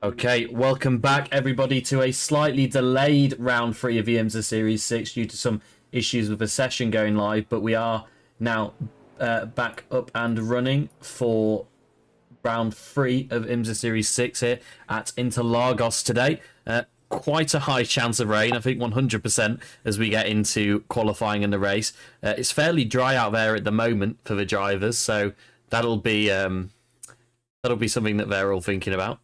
Okay, welcome back everybody to a slightly delayed round 3 of IMSA Series 6 due to some issues with the session going live, but we are now back up and running for round 3 of IMSA Series 6 here at Interlagos today. Quite a high chance of rain, I think 100% as we get into qualifying in the race. It's fairly dry out there at the moment for the drivers, so that'll be something that they're all thinking about.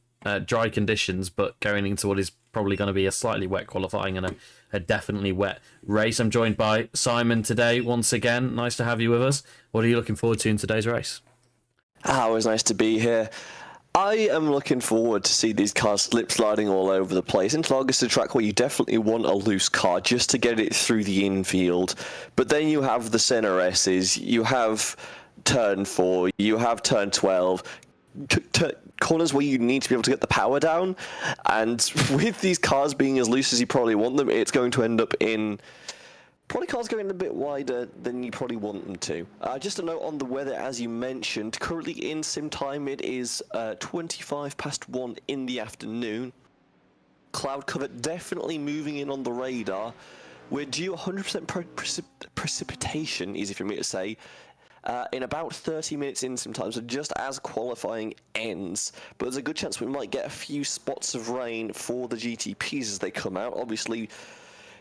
Dry conditions, but going into what is probably going to be a slightly wet qualifying and a definitely wet race. I'm joined by Simon today once again. Nice to have you with us. What are you looking forward to in today's race? Always nice to be here. I am looking forward to see these cars slip sliding all over the place. Interlagos is a track where you definitely want a loose car just to get it through the infield. But then you have the center S's, you have turn 4, you have turn 12, corners where you need to be able to get the power down, and with these cars being as loose as you probably want them, it's going to end up in probably cars going a bit wider than you probably want them to. Just a note on the weather, as you mentioned, currently in sim time it is 25 past 1 in the afternoon. Cloud cover definitely moving in on the radar, We're due 100% precipitation, easy for me to say, in about 30 minutes in sometimes, so just as qualifying ends. But there's a good chance we might get a few spots of rain for the GTPs as they come out. Obviously,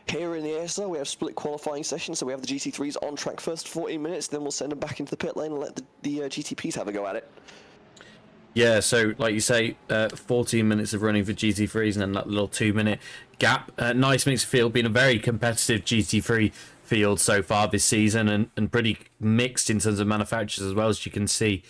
here in the IMSA, we have split qualifying sessions, so we have the GT3s on track first 14 minutes, then we'll send them back into the pit lane and let the GTPs have a go at it. Yeah, so like you say, 14 minutes of running for GT3s and then that little 2-minute gap. Nice mixed field, been a very competitive GT3 field so far this season, and pretty mixed in terms of manufacturers as well, as you can see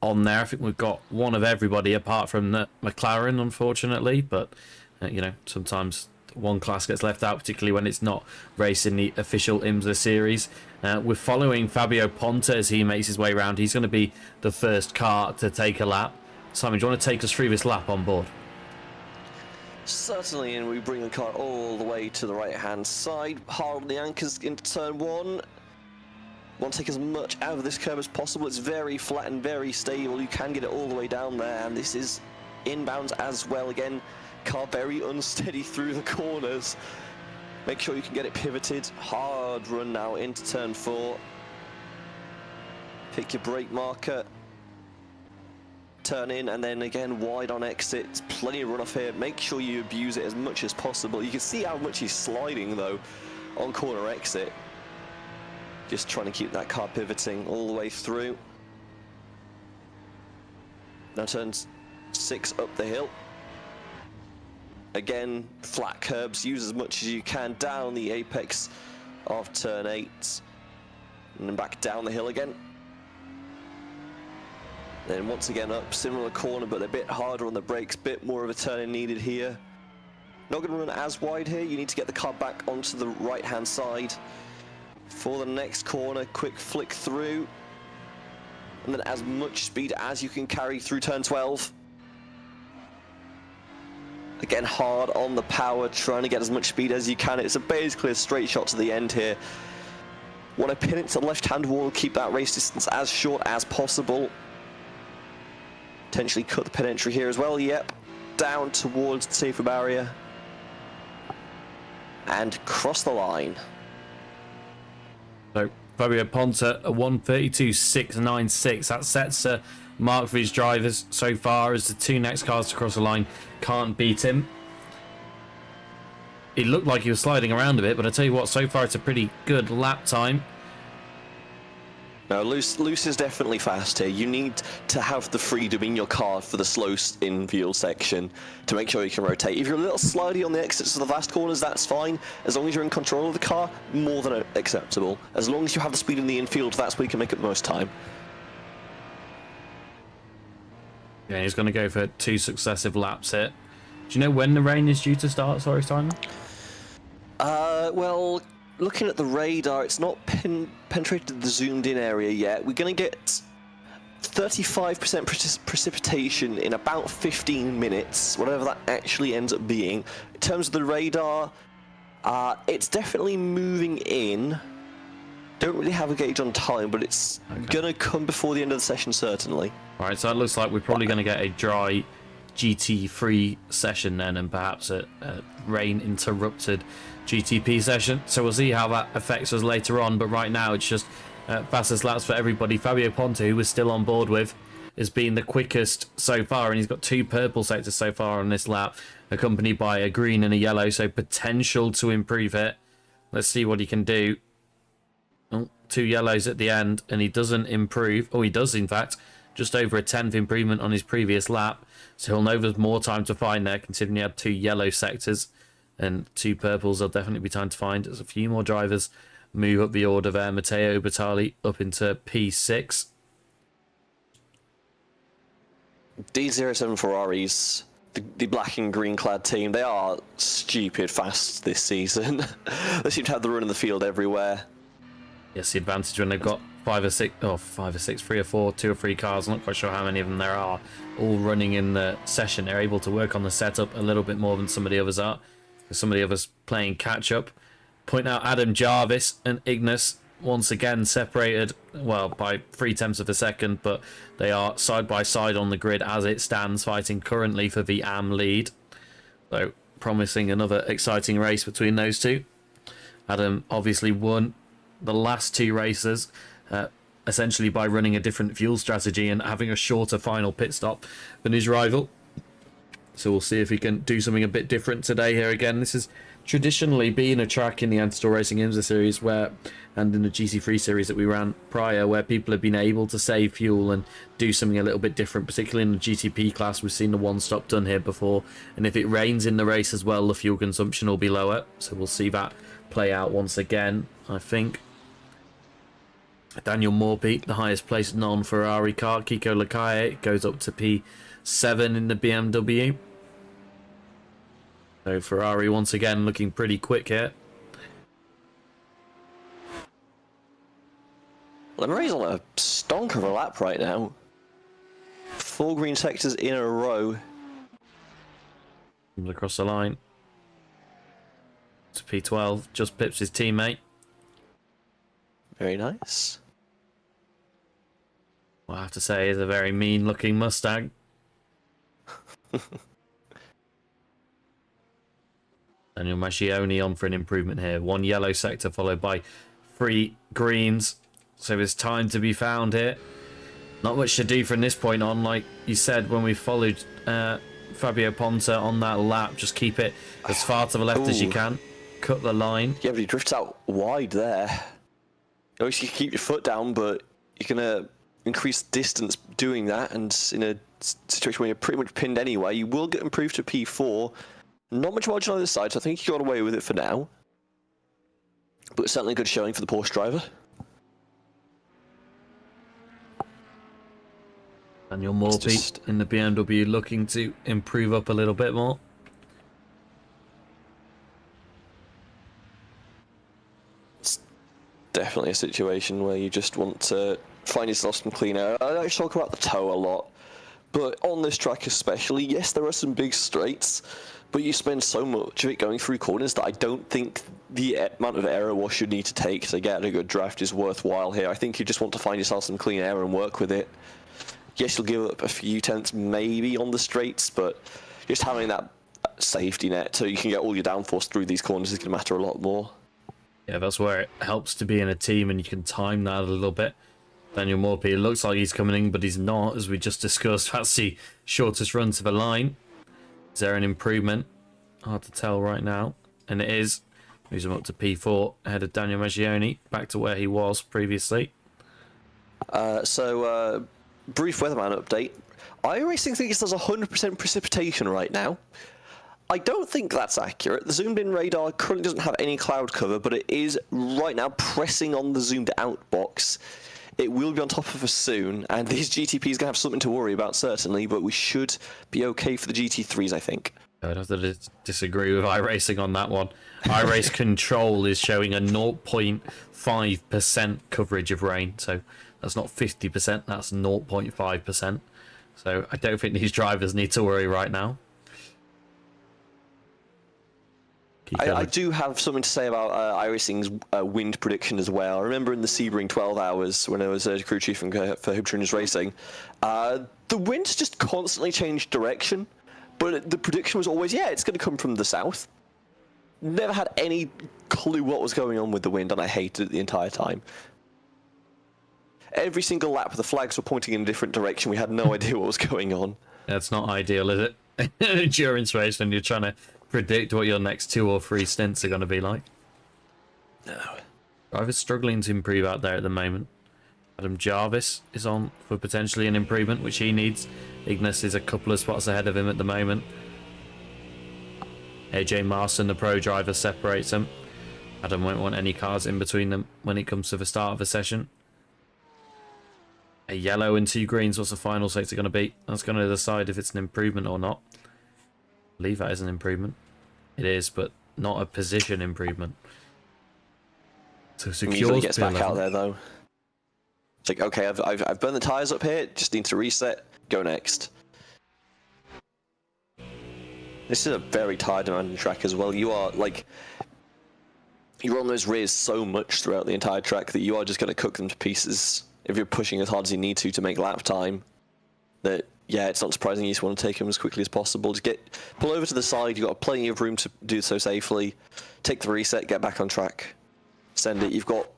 on there. I think we've got one of everybody apart from the McLaren, unfortunately, but you know, sometimes one class gets left out, particularly when it's not racing the official IMSA series. We're following Fabio Ponta as he makes his way around. He's going to be the first car to take a lap. Simon, do you want to take us through this lap on board? Certainly, and we bring the car all the way to the right-hand side. Hard on the anchors into turn one. Want to take as much out of this curve as possible. It's very flat and very stable. You can get it all the way down there, and this is inbounds as well. Again, car very unsteady through the corners. Make sure you can get it pivoted. Hard run now into turn four. Pick your brake marker. Turn in, and then again wide on exit. Plenty of runoff here. Make sure you abuse it as much as possible. You can see how much he's sliding though on corner exit. Just trying to keep that car pivoting all the way through. Now turns 6 up the hill. Again, flat curbs. Use as much as you can down the apex of turn 8, and then back down the hill again. Then once again up, similar corner, but a bit harder on the brakes, bit more of a turning needed here. Not going to run as wide here. You need to get the car back onto the right-hand side for the next corner. Quick flick through, and then as much speed as you can carry through turn 12. Again, hard on the power, trying to get as much speed as you can. It's basically a straight shot to the end here. Want to pin it to the left-hand wall, keep that race distance as short as possible. Potentially cut the pit entry here as well. Yep, down towards the safer barrier and cross the line. So Fabio Ponta, a 1:32.696. That sets a mark for his drivers so far, as the two next cars to cross the line can't beat him. It looked like he was sliding around a bit, but I tell you what, so far it's a pretty good lap time. No, loose is definitely fast here. You need to have the freedom in your car for the slow in-field section to make sure you can rotate. If you're a little slidey on the exits of the fast corners, that's fine. As long as you're in control of the car, more than acceptable. As long as you have the speed in the infield, that's where you can make up the most time. Yeah, he's going to go for 2 successive laps here. Do you know when the rain is due to start? Sorry, Simon. Well, looking at the radar, it's not penetrated the zoomed-in area yet. We're going to get 35% precipitation in about 15 minutes, whatever that actually ends up being. In terms of the radar, it's definitely moving in. Don't really have a gauge on time, but it's going to come before the end of the session, certainly. All right, so it looks like we're probably going to get a dry GT3 session then, and perhaps a rain-interrupted GTP session. So we'll see how that affects us later on, but right now it's just fastest laps for everybody. Fabio Ponta, who we're still on board with, has been the quickest so far, and he's got 2 purple sectors so far on this lap, accompanied by a green and a yellow, so potential to improve it. Let's see what he can do. Oh, 2 yellows at the end, and he doesn't improve. Oh, he does, in fact. Just over a 10th improvement on his previous lap. So he'll know there's more time to find there, considering he had 2 yellow sectors and 2 purples. There'll definitely be time to find. There's a few more drivers move up the order there. Matteo Batali up into P6. D07 Ferraris, the black and green clad team, they are stupid fast this season. They seem to have the run in the field everywhere. Yes, the advantage when they've got 5 or 6, 3 or 4, 2 or 3 cars, I'm not quite sure how many of them there are, all running in the session. They're able to work on the setup a little bit more than some of the others are. Some of the others playing catch up. Point out Adam Jarvis and Ignis once again separated, well, by 0.3 of a second, but they are side by side on the grid as it stands, fighting currently for the AM lead. So promising another exciting race between those two. Adam obviously won the last 2 races, essentially by running a different fuel strategy and having a shorter final pit stop than his rival. So we'll see if he can do something a bit different today here again. This has traditionally been a track in the Anti-Stall Racing IMSA series and in the GT3 series that we ran prior, where people have been able to save fuel and do something a little bit different, particularly in the GTP class. We've seen the one stop done here before, and if it rains in the race as well, the fuel consumption will be lower. So we'll see that play out once again, I think. Daniel Morphy, the highest placed non-Ferrari car. Kiko Lacaille goes up to P7 in the BMW. So Ferrari once again looking pretty quick here. Lemarie's on a stonk of a lap right now. 4 green sectors in a row. Comes across the line. To P12, just pips his teammate. Very nice. Well, I have to say, is a very mean looking Mustang. Daniel Mascioni on for an improvement here. 1 yellow sector followed by 3 greens. So there's time to be found here. Not much to do from this point on. Like you said, when we followed Fabio Ponta on that lap, just keep it as far to the left as you can. Cut the line. Yeah, but he drifts out wide there. Obviously, you can keep your foot down, but you're going to increase distance doing that. And in a situation where you're pretty much pinned anyway, you will get improved to P4. Not much margin on this side, so I think he got away with it for now. But certainly a good showing for the Porsche driver. Daniel Morphy in the BMW looking to improve up a little bit more. It's definitely a situation where you just want to find yourself some clean air. I don't talk about the toe a lot, but on this track especially, yes, there are some big straights, but you spend so much of it going through corners that I don't think the amount of error wash you need to take to get a good draft is worthwhile here. I think you just want to find yourself some clean air and work with it. Yes, you'll give up a few tenths maybe on the straights, but just having that safety net so you can get all your downforce through these corners is going to matter a lot more. Yeah, that's where it helps to be in a team and you can time that a little bit. Daniel Morphy, it looks like he's coming in, but he's not, as we just discussed. That's the shortest run to the line. Is there an improvement? Hard to tell right now. And it is. Moves him up to P4 ahead of Daniel Maggioni, back to where he was previously. Brief weatherman update. iRacing thinks there's 100% precipitation right now. I don't think that's accurate. The zoomed-in radar currently doesn't have any cloud cover, but it is right now pressing on the zoomed-out box. It will be on top of us soon, and these GTPs going to have something to worry about, certainly, but we should be okay for the GT3s, I think. I'd have to disagree with iRacing on that one. iRace Control is showing a 0.5% coverage of rain, so that's not 50%, that's 0.5%. So I don't think these drivers need to worry right now. I do have something to say about iRacing's wind prediction as well. I remember in the Sebring 12 hours when I was a crew chief for Hubtrunners Racing, the winds just constantly changed direction, but the prediction was always, yeah, it's going to come from the south. Never had any clue what was going on with the wind, and I hated it the entire time. Every single lap, the flags were pointing in a different direction. We had no idea what was going on. That's not ideal, is it? Endurance race when you're trying to predict what your next 2 or 3 stints are going to be like. No. Drivers struggling to improve out there at the moment. Adam Jarvis is on for potentially an improvement, which he needs. Ignis is a couple of spots ahead of him at the moment. AJ Marston, the pro driver, separates them. Adam won't want any cars in between them when it comes to the start of the session. A yellow and 2 greens. What's the final sector going to be? That's going to decide if it's an improvement or not. I believe that is an improvement. It is, but not a position improvement. So secure. Usually gets back out there though. It's like, okay, I've burned the tires up here. Just need to reset. Go next. This is a very tire demanding track as well. You are like, you're on those rears so much throughout the entire track that you are just going to cook them to pieces if you're pushing as hard as you need to make lap time. That, yeah, it's not surprising you just want to take them as quickly as possible. Just pull over to the side. You've got plenty of room to do so safely. Take the reset, get back on track. send it. You've got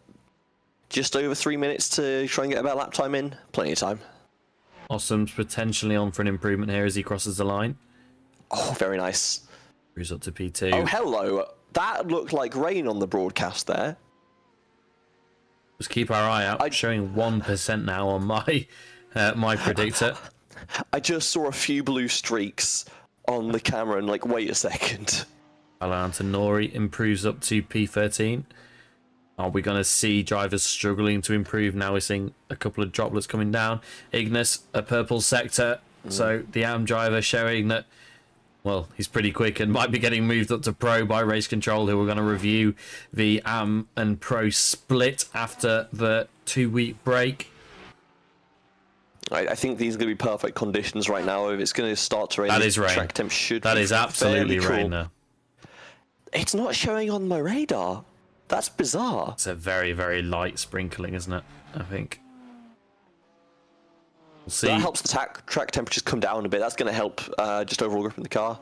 just over 3 minutes to try and get a better lap time in. Plenty of time. Awesome's potentially on for an improvement here as he crosses the line. Oh, very nice. Moves up to P2. Oh, hello. That looked like rain on the broadcast there. Just keep our eye out. Showing 1% now on my my predictor. I just saw a few blue streaks on the camera and like, wait a second. Nori improves up to P13. Are we going to see drivers struggling to improve? Now we're seeing a couple of droplets coming down. Ignis, a purple sector. So the AM driver showing that, well, he's pretty quick and might be getting moved up to Pro by Race Control, who are going to review the AM and Pro split after the 2-week break. I think these are going to be perfect conditions right now. If it's going to start to rain, that is rain. Track temp should that be is absolutely cool. rain now. It's not showing on my radar. That's bizarre. It's a very, very light sprinkling, isn't it? I think. We'll see. That helps the track temperatures come down a bit. That's going to help just overall grip in the car.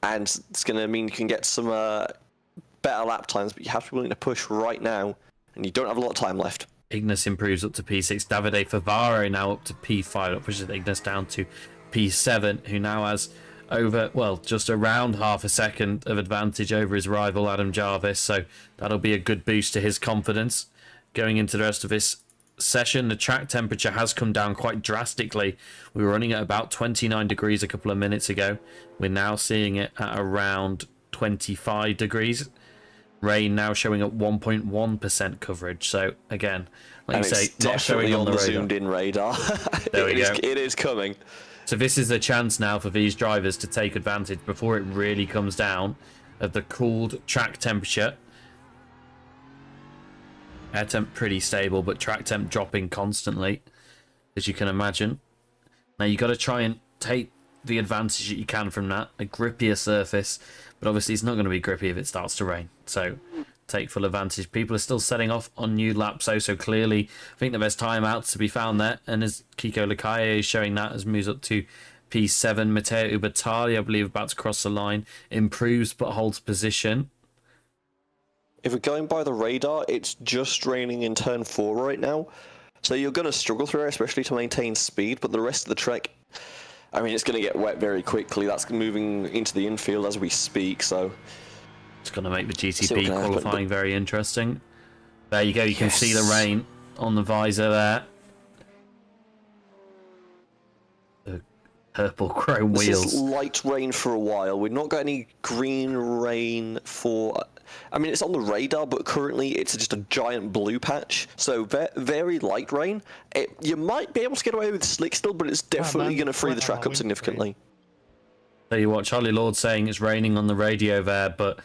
And it's going to mean you can get some better lap times, but you have to be willing to push right now. And you don't have a lot of time left. Ignis improves up to P6. Davide Favaro now up to P5. That pushes Ignis down to P7, who now has over, well, just around half a second of advantage over his rival Adam Jarvis. So that'll be a good boost to his confidence going into the rest of this session. The track temperature has come down quite drastically. We were running at about 29 degrees a couple of minutes ago. We're now seeing it at around 25 degrees. Rain now showing at 1.1% coverage. So again, like you say, not showing on the zoomed in radar. There we go. It is coming. So this is the chance now for these drivers to take advantage before it really comes down of the cooled track temperature. Air temp pretty stable, but track temp dropping constantly, as you can imagine. Now you got to try and take the advantage that you can from that. A grippier surface, but obviously it's not going to be grippy if it starts to rain. So take full advantage. People are still setting off on new laps, so clearly I think that there's timeouts to be found there. And as Kiko Lukaye is showing that as moves up to P7, Matteo Ubertali, I believe, about to cross the line, improves but holds position. If we're going by the radar, it's just raining in turn 4 right now. So you're going to struggle through it, especially to maintain speed, but the rest of the track, I mean, it's going to get wet very quickly. That's moving into the infield as we speak, so it's going to make the GTP qualifying very interesting. There you go. You can see the rain on the visor there. The purple chrome wheels. This is light rain for a while. We've not got any green rain for... I mean, it's on the radar, but currently it's just a giant blue patch. So very light rain. You might be able to get away with slick still, but it's definitely going to free the track up significantly. Tell you what, Charlie Lord saying it's raining on the radio there, but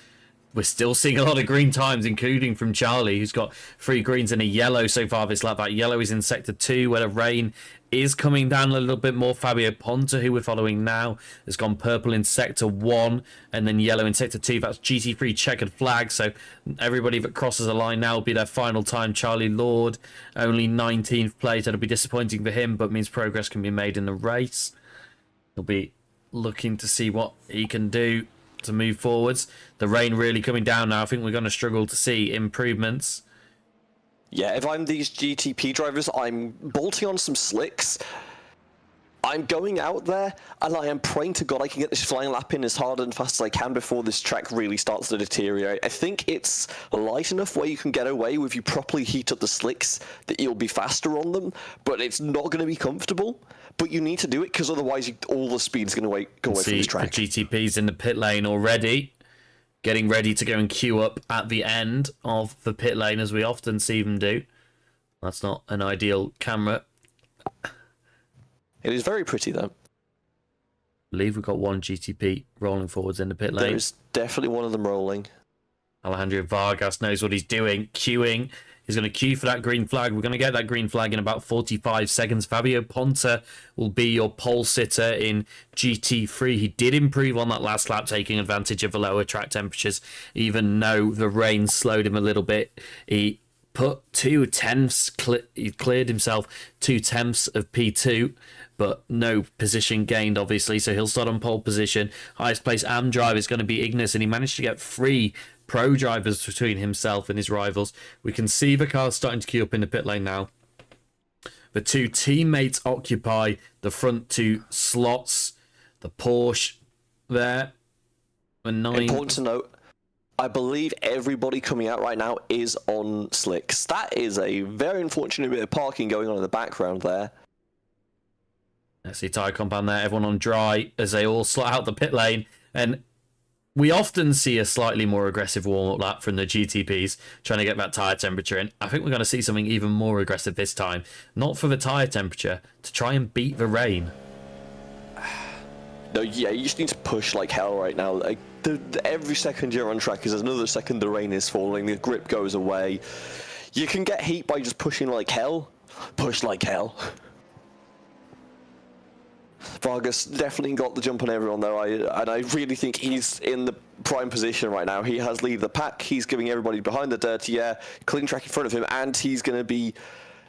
we're still seeing a lot of green times, including from Charlie, who's got 3 greens and a yellow so far this lap. That yellow is in Sector 2, where the rain is coming down a little bit more. Fabio Ponta, who we're following now, has gone purple in Sector 1 and then yellow in Sector 2. That's GT3 checkered flag, so everybody that crosses the line now will be their final time. Charlie Lord, only 19th place. That'll be disappointing for him, but means progress can be made in the race. He'll be looking to see what he can do to move forwards. The rain really coming down now. I think we're going to struggle to see improvements. Yeah, if I'm these GTP drivers, I'm bolting on some slicks. I'm going out there, and I am praying to God I can get this flying lap in as hard and fast as I can before this track really starts to deteriorate. I think it's light enough where you can get away with you properly heat up the slicks that you'll be faster on them, but it's not going to be comfortable. But you need to do it, because otherwise all the speed's going to go away from this track. The GTP's in the pit lane already, getting ready to go and queue up at the end of the pit lane, as we often see them do. That's not an ideal camera. It is very pretty, though. I believe we've got one GTP rolling forwards in the pit lane. There's definitely one of them rolling. Alejandro Vargas knows what he's doing. Queuing. He's going to queue for that green flag. We're going to get that green flag in about 45 seconds. Fabio Ponta will be your pole sitter in GT3. He did improve on that last lap, taking advantage of the lower track temperatures, even though the rain slowed him a little bit. He put 2 tenths, he cleared himself 2 tenths of P2, but no position gained, obviously, so he'll start on pole position. Highest place AM drive is going to be Ignis, and he managed to get 3 pro drivers between himself and his rivals. We can see the cars starting to queue up in the pit lane now. The two teammates occupy the front two slots. The Porsche there. The 9. Important to note, I believe everybody coming out right now is on slicks. That is a very unfortunate bit of parking going on in the background there. I see tyre compound there, everyone on dry as they all slot out the pit lane. And we often see a slightly more aggressive warm-up lap from the GTPs trying to get that tyre temperature in. I think we're going to see something even more aggressive this time. Not for the tyre temperature, to try and beat the rain. No, yeah, you just need to push like hell right now. Like, every second you're on track is another second the rain is falling, the grip goes away. You can get heat by just pushing like hell. Push like hell. Vargas definitely got the jump on everyone though, and I really think he's in the prime position right now. He has lead the pack, he's giving everybody behind the dirty air, clean track in front of him, and he's going to be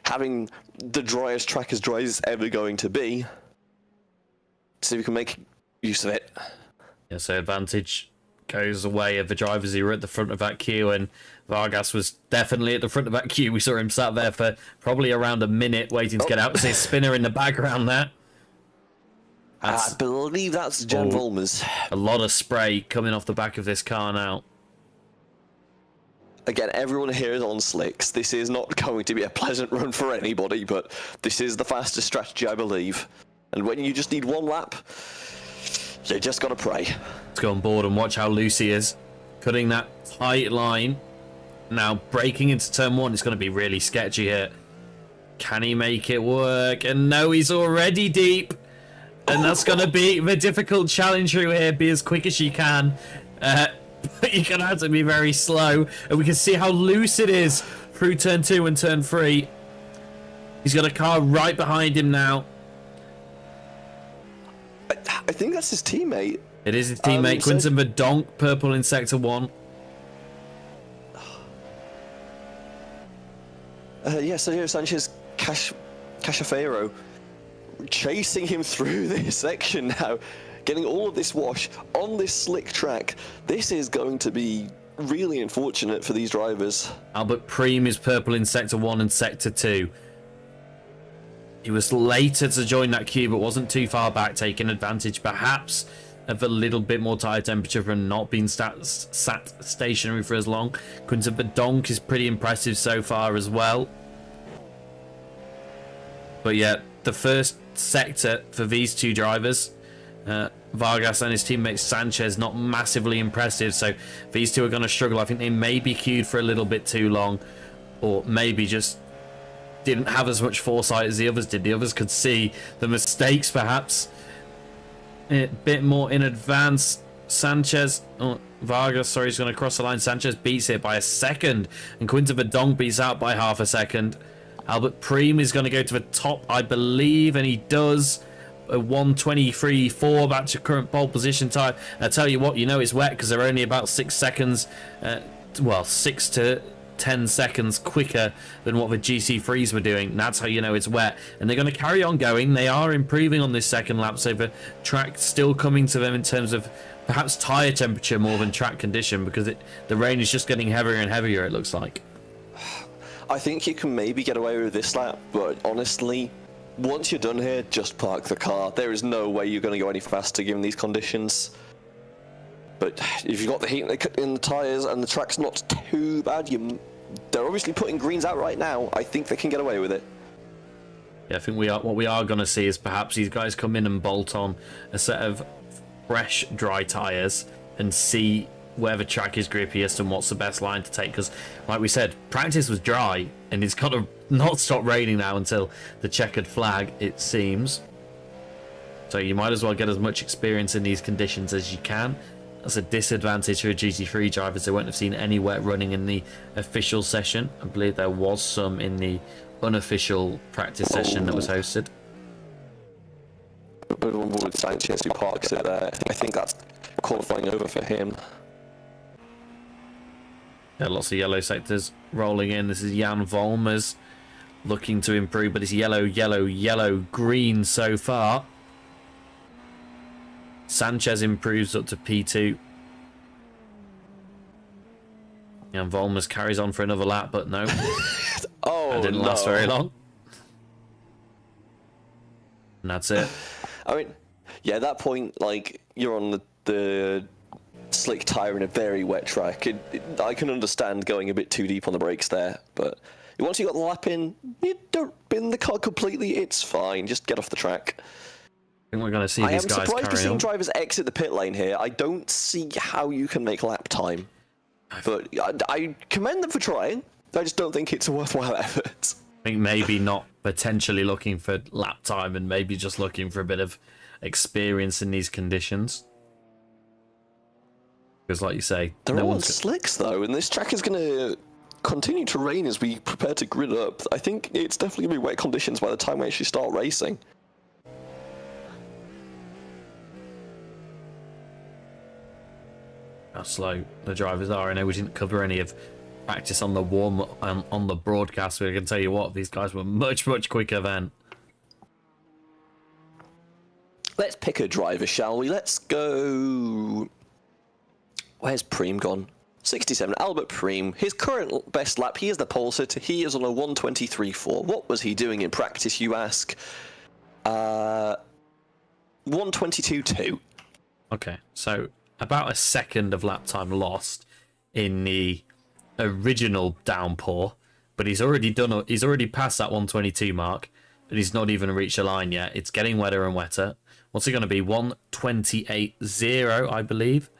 having the driest track as dry as it's ever going to be. So we can make use of it. Yeah, so advantage goes away of the drivers who were at the front of that queue, and Vargas was definitely at the front of that queue. We saw him sat there for probably around a minute waiting to get out. There's a spinner in the background there. I believe that's Jan Volmers. A lot of spray coming off the back of this car now. Again, everyone here is on slicks. This is not going to be a pleasant run for anybody, but this is the fastest strategy, I believe. And when you just need one lap, you just got to pray. Let's go on board and watch how loose he is. Cutting that tight line. Now breaking into turn 1. It's going to be really sketchy here. Can he make it work? And no, he's already deep. And that's going to be the difficult challenge through here. Be as quick as you can. But you're going to have to be very slow. And we can see how loose it is through turn 2 and turn 3. He's got a car right behind him now. I think that's his teammate. It is his teammate, Quinton Verdonk, purple in sector 1. Yeah, Sergio Sanchez Cachafero chasing him through this section now, getting all of this wash on this slick track. This is going to be really unfortunate for these drivers. Albert Preem is purple in sector 1 and sector 2. He was later to join that queue, but wasn't too far back, taking advantage perhaps of a little bit more tyre temperature from not being sat stationary for as long. Quinton Verdonk is pretty impressive so far as well. But yeah, the first sector for these two drivers, Vargas and his teammate Sanchez, not massively impressive. So these two are going to struggle. I think they may be queued for a little bit too long, or maybe just didn't have as much foresight as the others did. The others could see the mistakes perhaps a bit more in advance. Vargas, sorry, he's going to cross the line. Sanchez beats it by a second, and Quinton Verdonk beats out by half a second. Albert Preem is going to go to the top, I believe, and he does. A 1:23.4, that's your current pole position time. I tell you what, you know it's wet because they're only about 6 seconds, 6 to 10 seconds quicker than what the GC3s were doing. That's how you know it's wet. And they're going to carry on going. They are improving on this second lap, so the track still coming to them in terms of perhaps tyre temperature more than track condition, because the rain is just getting heavier and heavier, it looks like. I think you can maybe get away with this lap, but honestly, once you're done here, just park the car. There is no way you're going to go any faster given these conditions. But if you've got the heat in the tyres and the track's not too bad, they're obviously putting greens out right now. I think they can get away with it. Yeah, I think what we are going to see is perhaps these guys come in and bolt on a set of fresh, dry tyres and see where the track is grippiest and what's the best line to take. Because, like we said, practice was dry, and it's got to not stop raining now until the checkered flag, it seems. So you might as well get as much experience in these conditions as you can. That's a disadvantage for a GT3 drivers. They won't have seen any wet running in the official session. I believe there was some in the unofficial practice session that was hosted. But on board with Sanchez, who parks it there. I think that's qualifying over for him. Yeah, lots of yellow sectors rolling in. This is Jan Volmers looking to improve, but it's yellow, yellow, yellow, green so far. Sanchez improves up to P2. And Volmers carries on for another lap, but no, Oh, that didn't last very long. And that's it. I mean, yeah, at that point, like, you're on the slick tyre in a very wet track. I can understand going a bit too deep on the brakes there, but once you got the lap in, you don't bin the car completely, it's fine. Just get off the track. I think we're going to see these guys carry on. I am surprised to see drivers exit the pit lane here. I don't see how you can make lap time. But I commend them for trying. I just don't think it's a worthwhile effort. I think maybe not potentially looking for lap time and maybe just looking for a bit of experience in these conditions. Because like you say, they're all on slicks though, and this track is going to continue to rain as we prepare to grid up. I think it's definitely going to be wet conditions by the time we actually start racing. How slow the drivers are. I know we didn't cover any of practice on the on the broadcast, but I can tell you what, these guys were much quicker then. Let's pick a driver, shall we? Let's go. Where's Preem gone? 67, Albert Preem. His current best lap, he is the pole sitter. He is on a 1:23.4. What was he doing in practice, you ask? 1:22.2. Okay, so about a second of lap time lost in the original downpour, but he's already passed that 1:22 mark, but he's not even reached the line yet. It's getting wetter and wetter. What's it going to be? 1:28.0, I believe.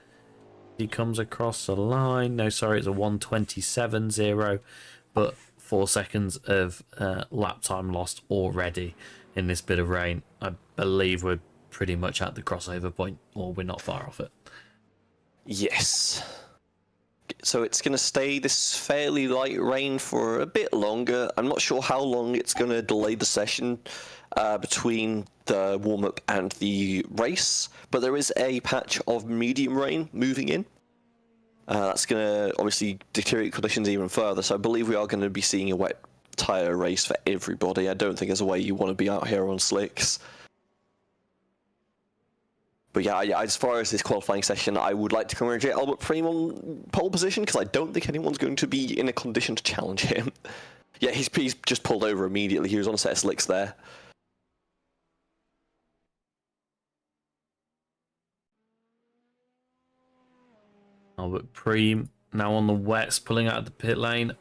He comes across the line. No, sorry, it's a 1:27.0, but 4 seconds of lap time lost already in this bit of rain. I believe we're pretty much at the crossover point, or we're not far off it. Yes. So it's going to stay this fairly light rain for a bit longer. I'm not sure how long it's going to delay the session between the warm-up and the race, but there is a patch of medium rain moving in. That's going to obviously deteriorate conditions even further, so I believe we are going to be seeing a wet tyre race for everybody. I don't think there's a way you want to be out here on slicks. But yeah, as far as this qualifying session, I would like to congratulate Albert Preem on pole position, because I don't think anyone's going to be in a condition to challenge him. Yeah, he's just pulled over immediately. He was on a set of slicks there. Albert Preem now on the wets, pulling out of the pit lane.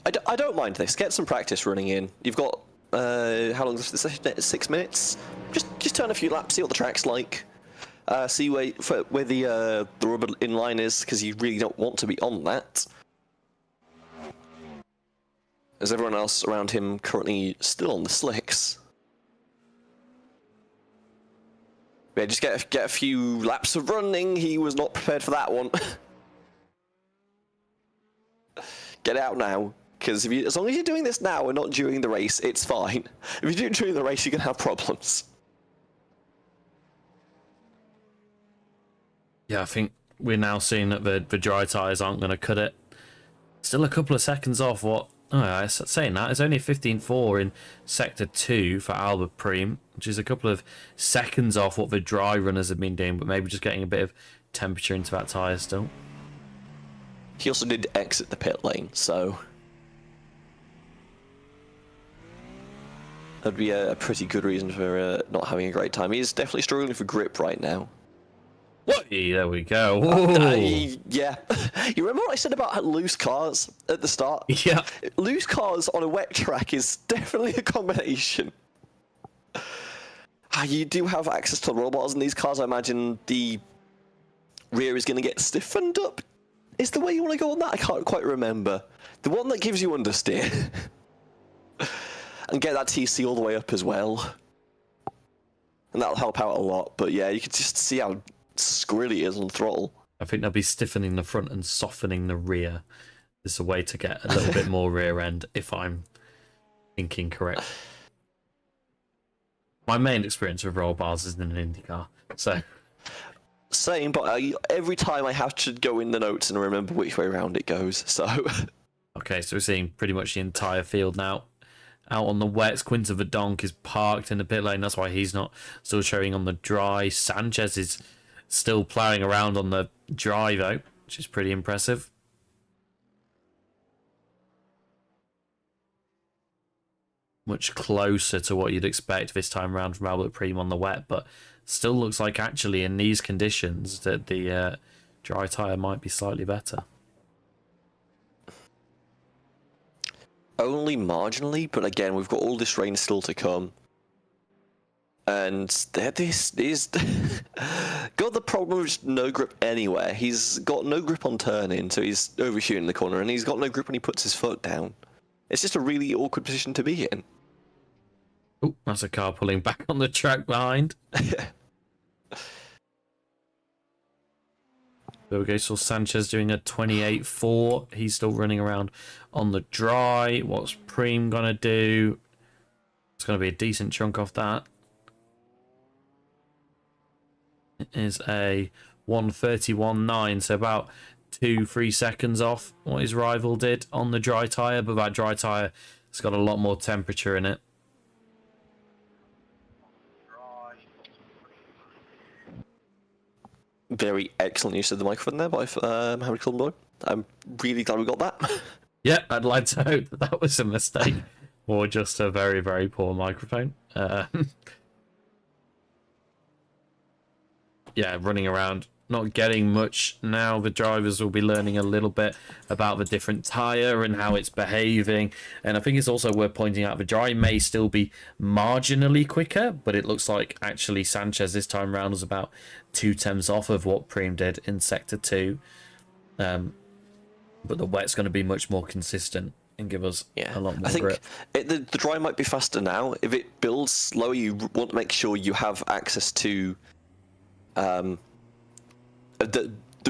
I don't mind this. Get some practice running in. You've got how long is the session? 6 minutes. Just turn a few laps, see what the track's like. See where the rubber inline is, because you really don't want to be on that. As everyone else around him currently still on the slicks. Yeah, just get a few laps of running. He was not prepared for that one. Get out now, because as long as you're doing this now and not during the race, it's fine. If you do it during the race, you're gonna have problems. Yeah, I think we're now seeing that the dry tyres aren't going to cut it. Still a couple of seconds off what... Oh, saying that, it's only 15.4 in Sector 2 for Albert Preem, which is a couple of seconds off what the dry runners have been doing, but maybe just getting a bit of temperature into that tyre still. He also did exit the pit lane, so... that'd be a pretty good reason for not having a great time. He's definitely struggling for grip right now. What? There we go. Yeah. You remember what I said about loose cars at the start? Yeah. Loose cars on a wet track is definitely a combination. You do have access to roll bars in these cars. I imagine the rear is going to get stiffened up. Is the way you want to go on that? I can't quite remember. The one that gives you understeer. And get that TC all the way up as well. And that'll help out a lot. But yeah, you can just see how squirrely it is on throttle. I think they'll be stiffening the front and softening the rear. There's a way to get a little bit more rear end, if I'm thinking correct. My main experience with roll bars is in an IndyCar, so... Same, but every time I have to go in the notes and remember which way around it goes, so... Okay, so we're seeing pretty much the entire field now. Out on the wets, Quinton Verdonk is parked in the pit lane, that's why he's not still showing on the dry. Sanchez is still ploughing around on the dry, though. which is pretty impressive. Much closer to what you'd expect this time around from Albert Preem on the wet, but still looks like actually in these conditions that the dry tyre might be slightly better. Only marginally, but again, we've got all this rain still to come. And this is got the problem of no grip anywhere. He's got no grip on turning, so he's overshooting the corner, and he's got no grip when he puts his foot down. It's just a really awkward position to be in. Oh, that's a car pulling back on the track behind. There we go. So Sanchez doing a 28.4. He's still running around on the dry. What's Preem gonna do? It's gonna be a decent chunk off that. It is a 1:31.9, so about 2-3 seconds off what his rival did on the dry tyre, but that dry tyre has got a lot more temperature in it. Very excellent use of the microphone there by Mohammed Kulmboy. I'm really glad we got that. Yeah, I'd like to hope that that was a mistake or just a very, very poor microphone. Yeah, running around, not getting much now. The drivers will be learning a little bit about the different tyre and how it's behaving. And I think it's also worth pointing out the dry may still be marginally quicker, but it looks like actually Sanchez this time round was about 2 tenths off of what Preem did in Sector 2. But the wet's going to be much more consistent and give us a lot more grip. The dry might be faster now. If it builds slower, you want to make sure you have access to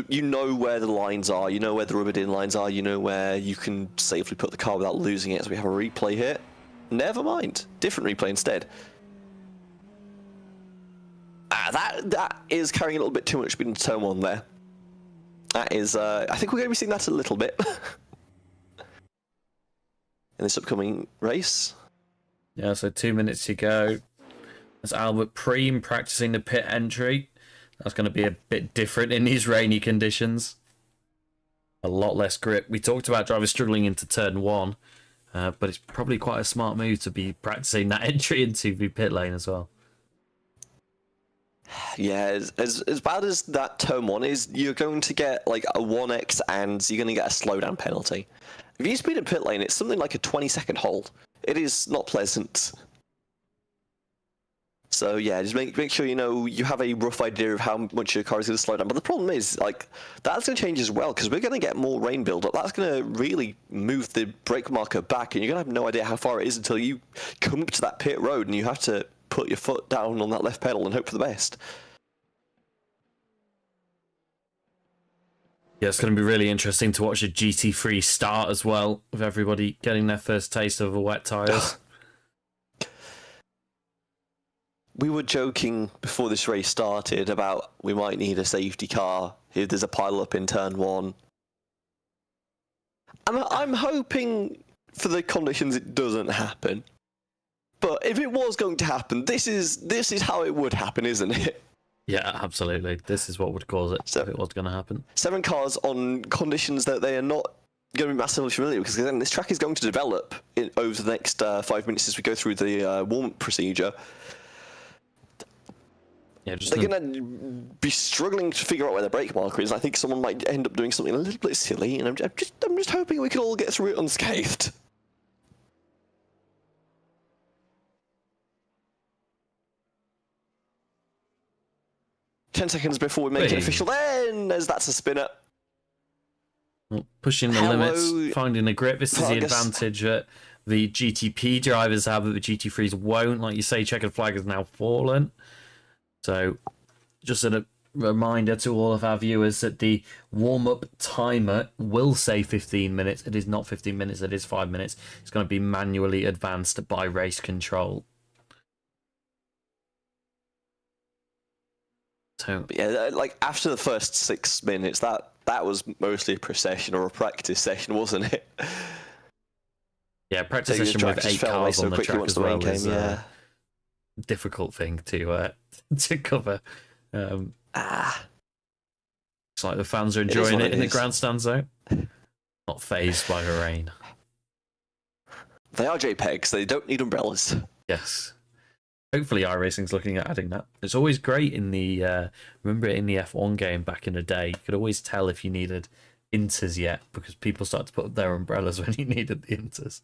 you know where the lines are, you know where the rubbered in lines are, you know where you can safely put the car without losing it. So we have a replay here. Never mind, different replay instead. That is carrying a little bit too much speed into turn 1 there. That is, I think we're going to be seeing that a little bit in this upcoming race. Yeah, so 2 minutes to go. That's Albert Preem practicing the pit entry. That's going to be a bit different in these rainy conditions. A lot less grip. We talked about drivers struggling into turn 1, but it's probably quite a smart move to be practicing that entry into the pit lane as well. Yeah, as bad as that turn 1 is, you're going to get like a 1x and you're going to get a slowdown penalty. If you speed in pit lane, it's something like a 20-second hold. It is not pleasant. So yeah, just make sure you have a rough idea of how much your car is going to slow down. But the problem is, like, that's going to change as well, because we're going to get more rain build-up. That's going to really move the brake marker back, and you're going to have no idea how far it is until you come to that pit road and you have to put your foot down on that left pedal and hope for the best. Yeah, it's going to be really interesting to watch a GT3 start as well, with everybody getting their first taste of the wet tyres. We were joking before this race started about we might need a safety car if there's a pile-up in turn 1. And I'm hoping for the conditions it doesn't happen. But if it was going to happen, this is how it would happen, isn't it? Yeah, absolutely. This is what would cause it if it was going to happen. 7 cars on conditions that they are not going to be massively familiar, because then this track is going to develop over the next 5 minutes as we go through the warm-up procedure. Yeah, they're going to be struggling to figure out where the brake marker is. I think someone might end up doing something a little bit silly, and I'm just hoping we can all get through it unscathed. "10 seconds before we make it official, then as that's a spinner." Well, pushing the limits, finding a grip. This is the advantage that the GTP drivers have that the GT3s won't. Like you say, checkered flag has now fallen. So just a reminder to all of our viewers that the warm-up timer will say 15 minutes. It is not 15 minutes, it is 5 minutes. It's going to be manually advanced by race control. So yeah, like after the first 6 minutes, that was mostly a procession or a practice session, wasn't it? Yeah, practice session with 8 cars on the track as well is a difficult thing to cover. Looks like the fans are enjoying it in the grandstand zone. Not phased by the rain. They are JPEGs. They don't need umbrellas. Yes. Hopefully iRacing's looking at adding that. It's always great in the remember in the F1 game back in the day, you could always tell if you needed inters yet because people started to put up their umbrellas when you needed the inters.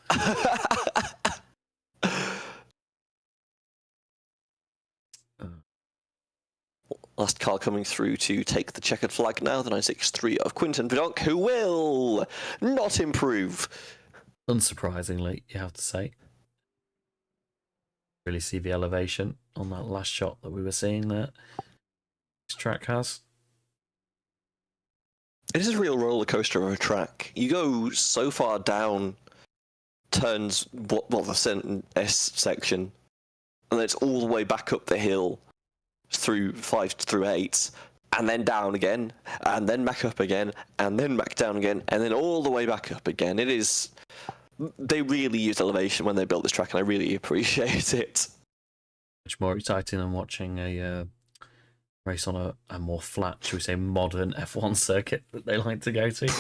Last car coming through to take the checkered flag now, the 963 of Quinton Vidonk, who will not improve. Unsurprisingly, you have to say. Really see the elevation on that last shot that we were seeing that this track has. It is a real roller coaster of a track. You go so far down turns, the S section, and then it's all the way back up the hill through 5 through 8, and then down again, and then back up again, and then back down again, and then all the way back up again. It is... They really used elevation when they built this track, and I really appreciate it. Much more exciting than watching a race on a more flat, should we say, modern F1 circuit that they like to go to.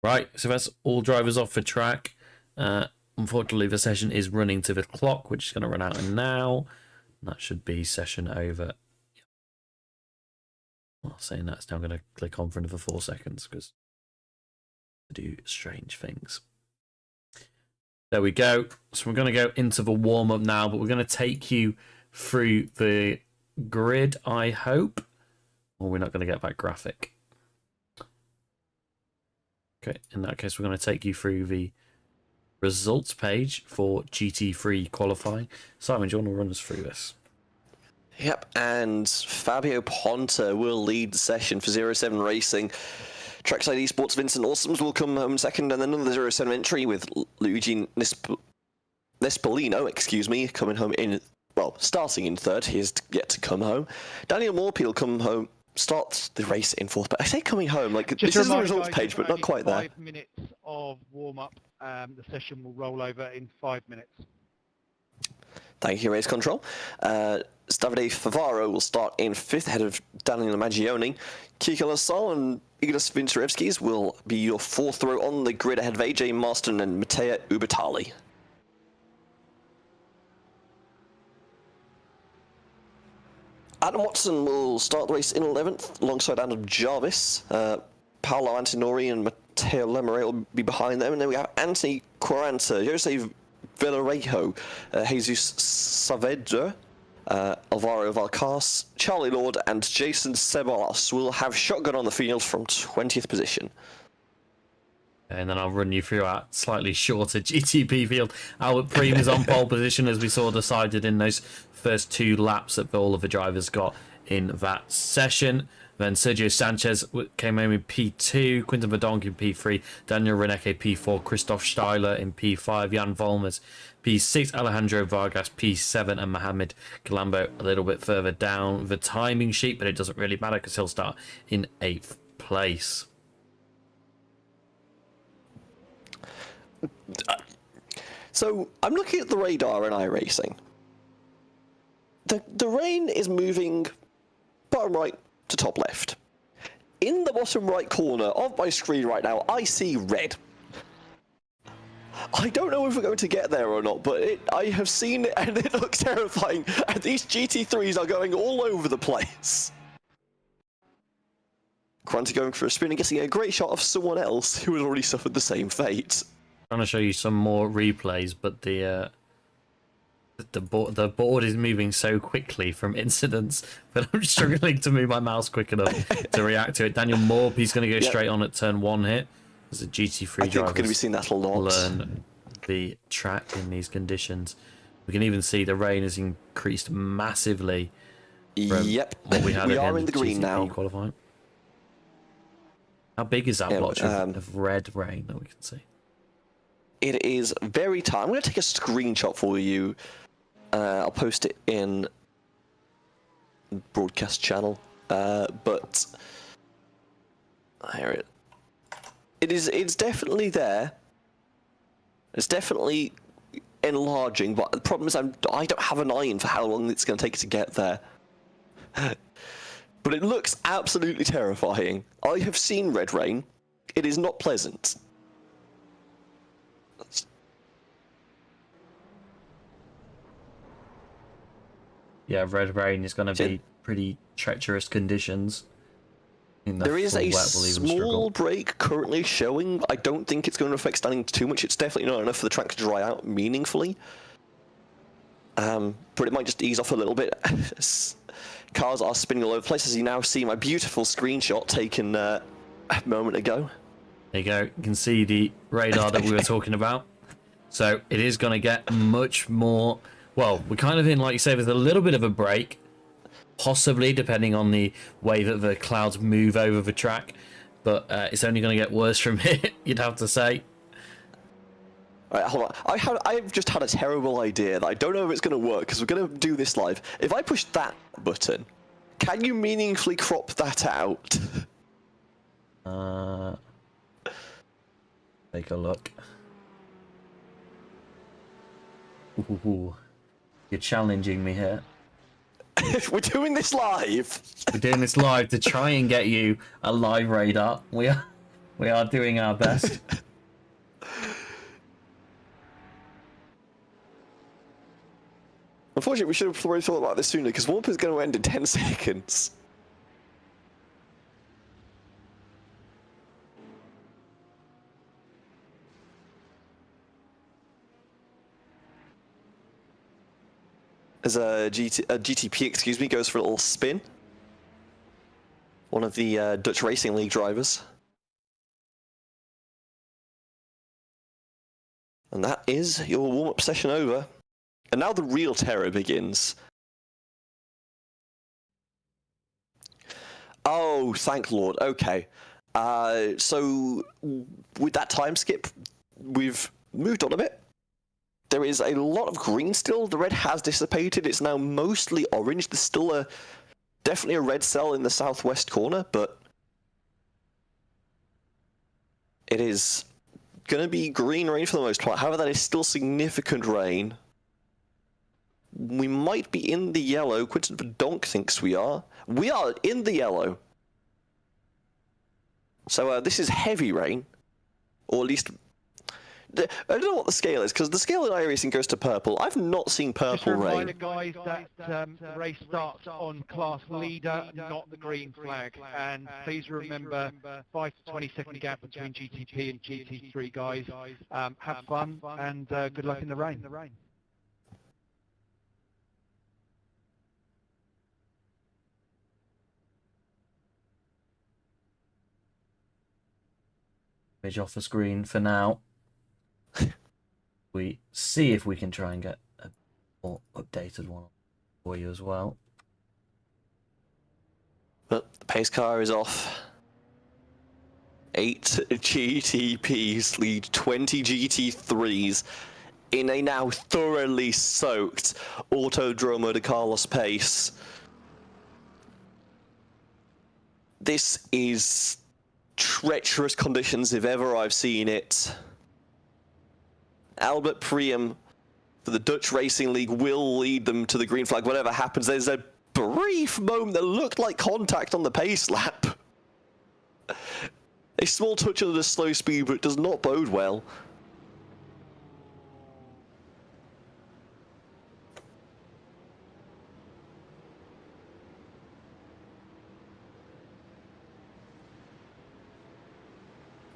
Right, so that's all drivers off for track. Unfortunately, the session is running to the clock, which is going to run out now. That should be session over. Well, saying that, it's now going to click on for another 4 seconds because do strange things. There we go. So we're going to go into the warm-up now, but we're going to take you through the grid, I hope. Or we're not going to get that graphic. Okay, in that case, we're going to take you through the results page for GT3 qualifying. Simon, do you want to run us through this? Yep, and Fabio Ponta will lead the session for 07 Racing. Trackside Esports Vincent Awesomes will come home second, and then another 07 entry with Luigi Nespolino, coming home in, well, starting in third. He is yet to come home. Daniel Morphy will come home, start the race in fourth, but I say coming home, like, this is the results page, but not quite there. 5 minutes of warm-up. The session will roll over in 5 minutes. Thank you, Race Control. Davide Favaro will start in fifth, ahead of Daniel Maggioni. Kiko Lassalle and Ignas Vincerevskis will be your fourth row on the grid, ahead of AJ Marston and Matteo Ubertali. Adam Watson will start the race in 11th, alongside Adam Jarvis. Paolo Antinori and Matteo Lemire will be behind them. And then we have Anthony Quaranta, Jose Villarejo, Jesus Saavedra, Alvaro Valcas, Charlie Lord, and Jason Ceballos will have shotgun on the field from 20th position. And then I'll run you through our slightly shorter GTP field. Albert Preem is on pole position, as we saw decided in those first 2 laps that all of the drivers got in that session. Then Sergio Sanchez came home in P2, Quinton Verdonk in P3, Daniel Reneke P4, Christoph Steiler in P5, Jan Volmers P6, Alejandro Vargas P7, and Mohamed Calambo a little bit further down the timing sheet, but it doesn't really matter because he'll start in 8th place. So I'm looking at the radar in iRacing. The rain is moving bottom right to top left. In the bottom right corner of my screen right now, I see red. I don't know if we're going to get there or not, but I have seen it and it looks terrifying. And these GT3s are going all over the place. Grunty going for a spin and getting a great shot of someone else who has already suffered the same fate. I'm trying to show you some more replays, but the board is moving so quickly from incidents that I'm struggling to move my mouse quick enough to react to it. Daniel Morphy's going to go straight on at turn 1 here. As a GT3 driver, I think we're going to be seeing that a lot. Learn the track in these conditions. We can even see the rain has increased massively. Yep, what we are in the green GTP now. Qualifying. How big is that blotch of red rain that we can see? It is very tight. I'm going to take a screenshot for you. I'll post it in broadcast channel. But here it's definitely there. It's definitely enlarging, but the problem is I don't have an eye in for how long it's going to take to get there. But it looks absolutely terrifying. I have seen red rain. It is not pleasant. Yeah, red rain is going to be pretty treacherous conditions. There is a small break currently showing. I don't think it's going to affect standing too much. It's definitely not enough for the track to dry out meaningfully. But it might just ease off a little bit. Cars are spinning all over the place, as you now see my beautiful screenshot taken a moment ago. There you go. You can see the radar that we were talking about. So it is going to get much more... Well, we're kind of in, like you say, with a little bit of a break. Possibly, depending on the way that the clouds move over the track. But it's only going to get worse from here, you'd have to say. Alright, hold on. I've just had a terrible idea that I don't know if it's going to work, because we're going to do this live. If I push that button, can you meaningfully crop that out? Take a look. Ooh, you're challenging me here. We're doing this live. We're doing this live to try and get you a live radar. We are doing our best. Unfortunately, we should have probably thought about this sooner, because warp is going to end in 10 seconds. As a GTP, excuse me, goes for a little spin. One of the Dutch Racing League drivers. And that is your warm-up session over. And now the real terror begins. Oh, thank Lord. Okay. So, with that time skip, we've moved on a bit. There is a lot of green still. The red has dissipated. It's now mostly orange. There's still definitely a red cell in the southwest corner, but it is going to be green rain for the most part. However, that is still significant rain. We might be in the yellow. Quinton Verdonk thinks we are. We are in the yellow. So this is heavy rain, or at least... I don't know what the scale is, because the scale in iRacing goes to purple. I've not seen purple rain. Just a reminder, guys, that the race starts on class leader, not the green flag. And please remember, 5 to 20 second gap between GTP and GT3, guys. Have fun, and good luck in the rain. Image off the screen for now. We see if we can try and get a more updated one for you as well. But the pace car is off. 8 GTPs lead 20 GT3s in a now thoroughly soaked Autodromo de Carlos pace. This is treacherous conditions if ever I've seen it. Albert Priam for the Dutch Racing League will lead them to the green flag. Whatever happens, there's a brief moment that looked like contact on the pace lap. A small touch under the slow speed, but it does not bode well.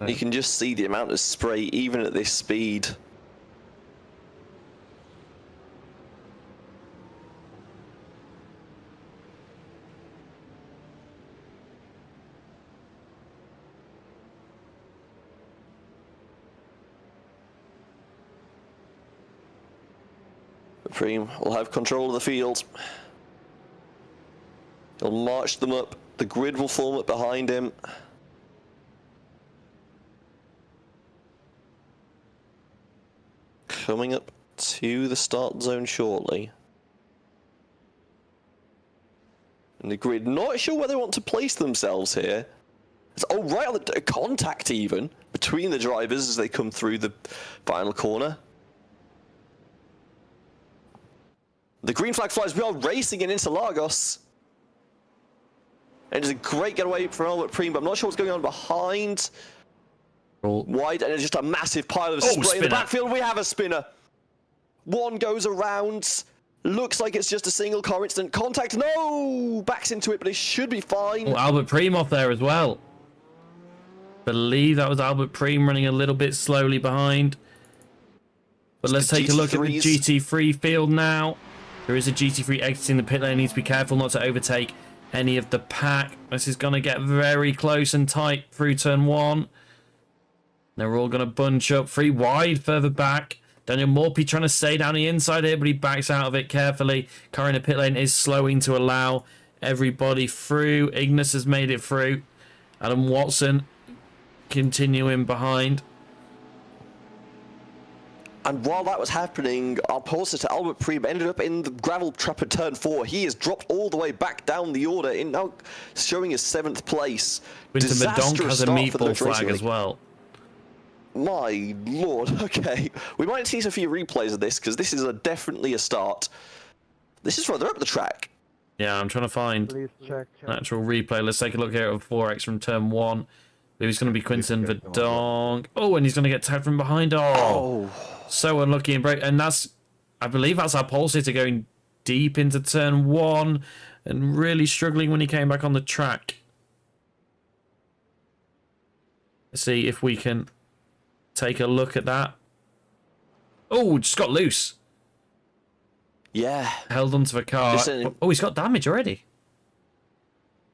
You can just see the amount of spray even at this speed. Preem will have control of the field. He'll march them up. The grid will form up behind him. Coming up to the start zone shortly. And the grid, not sure where they want to place themselves here. It's, oh, right on the contact even between the drivers as they come through the final corner. The green flag flies. We are racing in Interlagos. And it's a great getaway from Albert Preem, but I'm not sure what's going on behind. Wide, and it's just a massive pile of spray in the backfield. We have a spinner. One goes around. Looks like it's just a single car incident. Contact, no! Backs into it, but it should be fine. Oh, Albert Preem off there as well. Believe that was Albert Preem running a little bit slowly behind. But let's take a look at the GT3 field now. There is a GT3 exiting the pit lane. Needs to be careful not to overtake any of the pack. This is going to get very close and tight through turn 1. They're all going to bunch up 3 wide further back. Daniel Morphy trying to stay down the inside here, but he backs out of it carefully. Car in the pit lane is slowing to allow everybody through. Ignis has made it through. Adam Watson continuing behind. And while that was happening, our pulser to Albert Preem ended up in the gravel trap at turn 4. He has dropped all the way back down the order, in now showing his 7th place. Winter Madonk has a meatball flag as well. My lord, okay. We might see a few replays of this, because this is definitely a start. This is further up the track. Yeah, I'm trying to find an actual replay. Let's take a look here at 4X from turn 1. I believe it's going to be Quinton Verdonk. Oh, and he's going to get tagged from behind. Oh, so unlucky. And that's, I believe that's our pole sitter going deep into turn 1 and really struggling when he came back on the track. Let's see if we can take a look at that. Oh, just got loose. Yeah. Held onto the car. Oh, he's got damage already.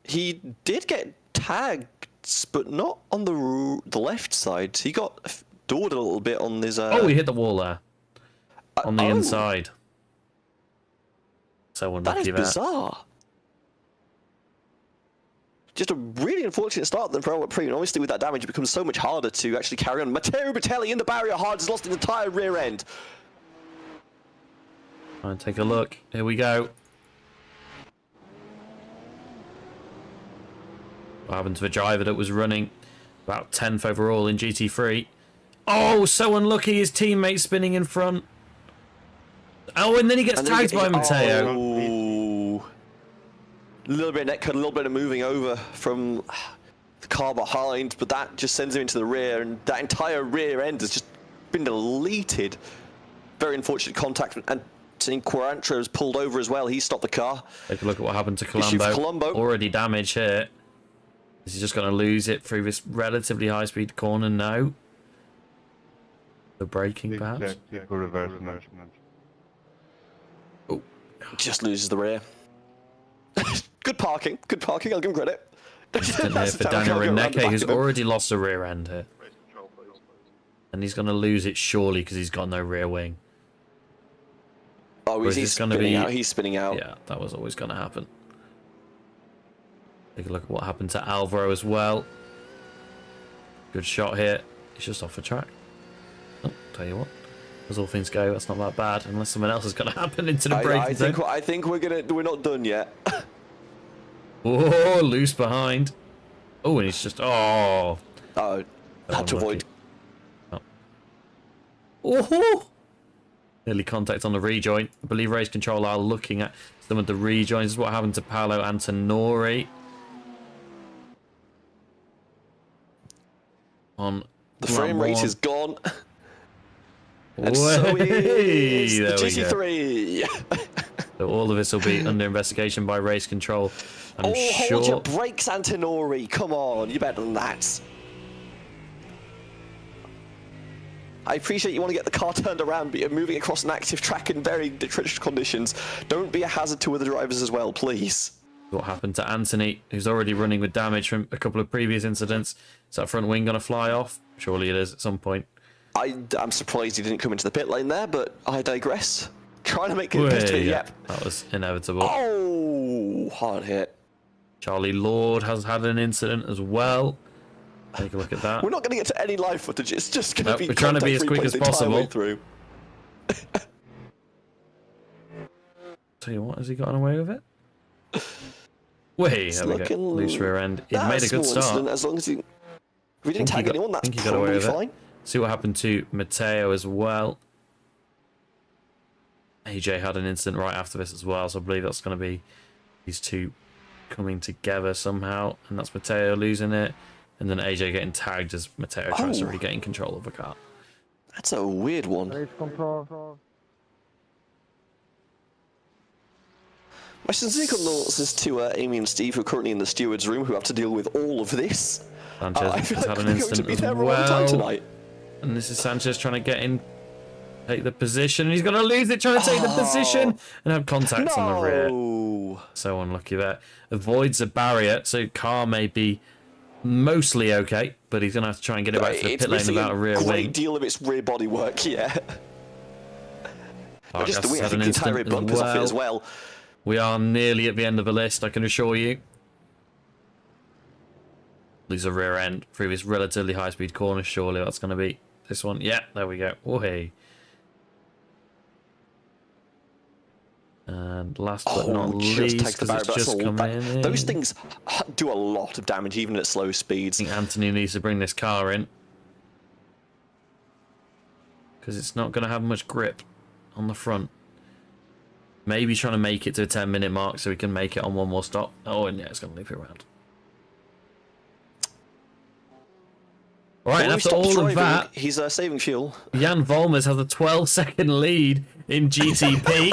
He did get tagged, but not on the left side. He got doored a little bit on his... Oh, he hit the wall there. On the inside. So unlucky. That is bizarre. Just a really unfortunate start then for Albert Preem. Obviously, with that damage, it becomes so much harder to actually carry on. Matteo Batelli in the barrier hard has lost an entire rear end. Try and take a look. Here we go. What happened to the driver that was running about 10th overall in GT3? Oh, so unlucky. His teammate spinning in front. Oh, and then he gets tagged by Matteo. Oh. A little bit of net cut, a little bit of moving over from the car behind, but that just sends him into the rear, and that entire rear end has just been deleted. Very unfortunate contact, and Quarantro has pulled over as well. He stopped the car. Take a look at what happened to Colombo. Already damaged here. Is he just going to lose it through this relatively high-speed corner? No. The braking, perhaps? Oh. Just loses the rear. Good parking. Good parking. I'll give him credit. Here for Daniel Reneke, who's already lost a rear end here. And he's going to lose it surely because he's got no rear wing. Oh, he's spinning out. He's spinning out. Yeah, that was always going to happen. Take a look at what happened to Alvaro as well. Good shot here. He's just off the track. Oh, tell you what. As all things go, that's not that bad, unless something else is going to happen into the braking zone. I think we're not done yet. Oh, loose behind. Oh, and he's just... Oh. Oh, had to avoid. Oh. Nearly contact on the rejoin. I believe Race Control are looking at some of the rejoins. This is what happened to Paolo Antonori. On the frame rate is gone. And so is the GT3. So all of this will be under investigation by Race Control. I'm sure. Hold your brakes, Antonori. Come on, you're better than that. I appreciate you want to get the car turned around, but you're moving across an active track in very treacherous conditions. Don't be a hazard to other drivers as well, please. What happened to Anthony, who's already running with damage from a couple of previous incidents? Is that front wing going to fly off? Surely it is at some point. I'm surprised he didn't come into the pit lane there, but I digress. Trying to make it best of it, yep. That was inevitable. Oh, hard hit. Charlie Lord has had an incident as well. Take a look at that. We're not going to get to any live footage. It's just going to be. We're trying to be as quick as possible. Through. Tell you what, has he gotten away with it? Wait, there we go. Loose rear end. He made a good start. Incident, as long as he, if he didn't tag anyone, that's probably fine. See what happened to Matteo as well. AJ had an incident right after this as well, so I believe that's going to be these two coming together somehow, and that's Matteo losing it, and then AJ getting tagged as Matteo tries to regain control of the car. That's a weird one. My sincere condolences to Amy and Steve, who are currently in the steward's room, who have to deal with all of this. Sanchez I feel has like had an we're going to instant be as there a long time well. tonight. And this is Sanchez trying to get in, take the position, and he's going to lose it, trying to take the position, and have contacts on the rear. So unlucky there. Avoids the barrier, so car may be mostly okay, but he's going to have to try and get it back to the pit lane without a rear wing. It's a great deal of its rear body work, yeah. Just the way I think the entire rear bumpers off it as well. We are nearly at the end of the list, I can assure you. Lose a rear end through this relatively high-speed corner. Surely that's going to be this one. Yeah, there we go. Oh, hey. And last but not least, because it's just come in. Those things do a lot of damage, even at slow speeds. I think Anthony needs to bring this car in, because it's not going to have much grip on the front. Maybe trying to make it to a 10-minute mark so we can make it on one more stop. Oh, and yeah, it's going to loop it around. All right, and after all of that, he's saving fuel. Jan Volmers has a 12-second lead in GTP.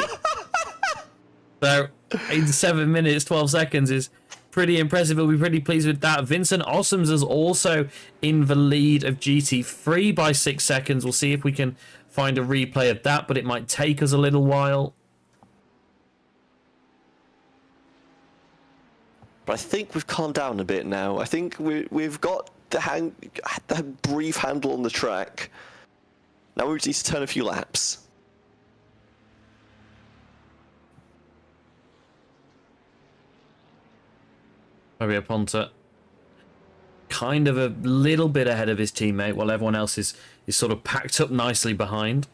So, in 7 minutes, 12 seconds is pretty impressive. We'll be pretty pleased with that. Vincent Ossoms is also in the lead of GT3 by 6 seconds. We'll see if we can find a replay of that, but it might take us a little while. But I think we've calmed down a bit now. I think we've got the brief handle on the track. Now we just need to turn a few laps. Fabio Ponta kind of a little bit ahead of his teammate while everyone else is sort of packed up nicely behind.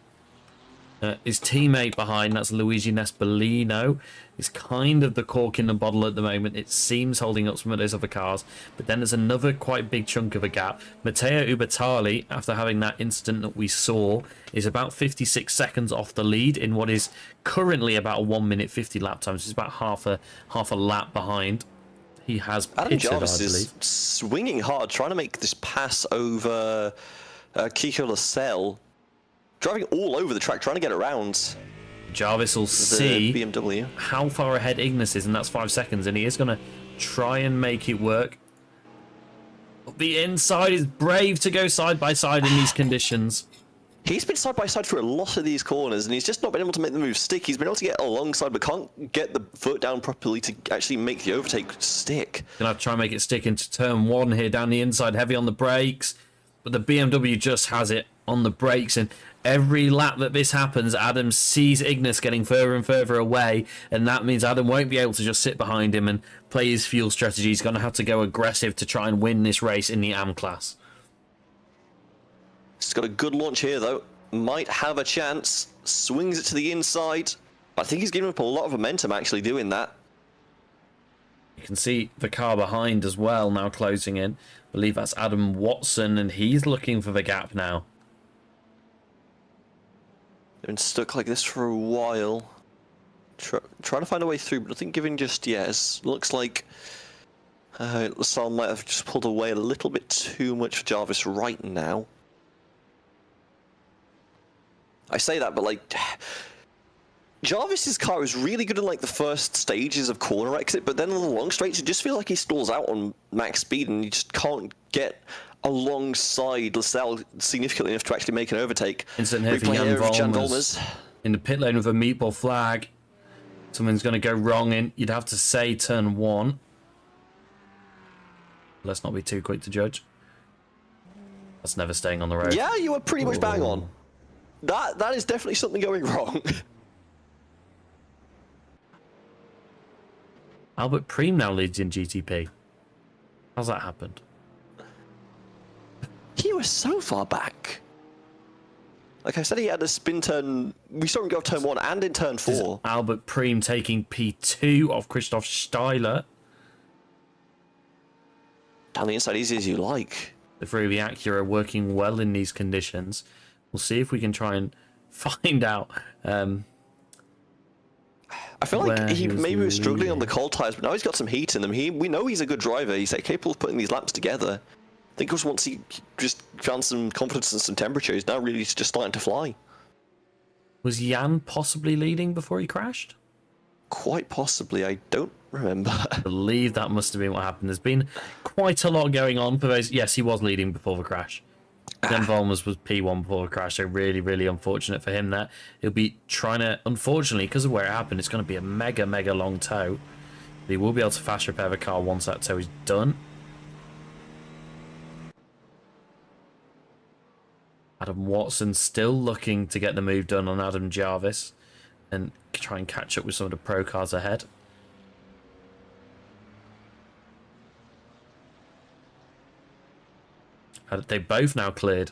His teammate behind, that's Luigi Nespolino, is kind of the cork in the bottle at the moment. It seems holding up some of those other cars, but then there's another quite big chunk of a gap. Matteo Ubertali, after having that incident that we saw, is about 56 seconds off the lead in what is currently about a 1 minute 50 lap time, so it's about half a lap behind. He has pitted, Jarvis is swinging hard, trying to make this pass over Kiko Lascelles. Driving all over the track, trying to get around. Jarvis will see BMW. How far ahead Ignis is, and that's 5 seconds, and he is going to try and make it work. But the inside is brave to go side by side in these conditions. He's been side by side through a lot of these corners, and he's just not been able to make the move stick. He's been able to get alongside, but can't get the foot down properly to actually make the overtake stick. Gonna have to try and make it stick into turn one here down the inside, heavy on the brakes. But the BMW just has it on the brakes, and every lap that this happens, Adam sees Ignis getting further and further away, and that means Adam won't be able to just sit behind him and play his fuel strategy. He's going to have to go aggressive to try and win this race in the AM class. He's got a good launch here, though. Might have a chance. Swings it to the inside. I think he's giving up a lot of momentum actually doing that. You can see the car behind as well now closing in. I believe that's Adam Watson, and he's looking for the gap now. They've been stuck like this for a while. Trying to find a way through, but nothing giving just yet. It looks like Lascelles might have just pulled away a little bit too much for Jarvis right now. I say that, but like Jarvis's car is really good in like the first stages of corner exit, but then on the long straights, it just feels like he stalls out on max speed, and you just can't get alongside Lascelles significantly enough to actually make an overtake. Instant here for Jan Volmers in the pit lane with a meatball flag. Something's going to go wrong in, you'd have to say, turn one. Let's not be too quick to judge. That's never staying on the road. Yeah, you were pretty much bang on. That is definitely something going wrong. Albert Preem now leads in GTP. How's that happened? He was so far back. Like I said, he had a spin turn. We saw him go off turn one and in turn four. Albert Preem taking P2 off Christoph Steiler. Down the inside, easy as you like. The three of the Acura working well in these conditions. We'll see if we can try and find out. I I feel like he maybe was struggling on the leading. cold tyres, but now he's got some heat in them. We know he's a good driver. He's capable of putting these laps together. I think it was once he just found some confidence and some temperature, he's now really just starting to fly. Was Jan possibly leading before he crashed? Quite possibly, I don't remember. I believe that must have been what happened. There's been quite a lot going on for those. Yes, he was leading before the crash. Then Volmers was P1 before the crash, so really, really unfortunate for him there. He'll be trying to, unfortunately, because of where it happened, it's going to be a mega, mega long tow. But he will be able to fast repair the car once that tow is done. Adam Watson still looking to get the move done on Adam Jarvis and try and catch up with some of the pro cars ahead. They both now cleared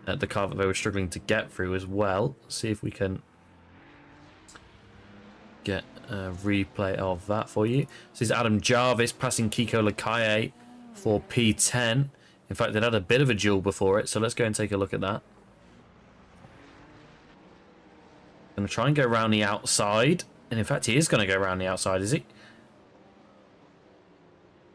the car that they were struggling to get through as well. See if we can get a replay of that for you. This is Adam Jarvis passing Kiko Lakaye for P10. In fact, they'd had a bit of a duel before it, so let's go and take a look at that. Going to try and go around the outside. And in fact, he is going to go around the outside, is he?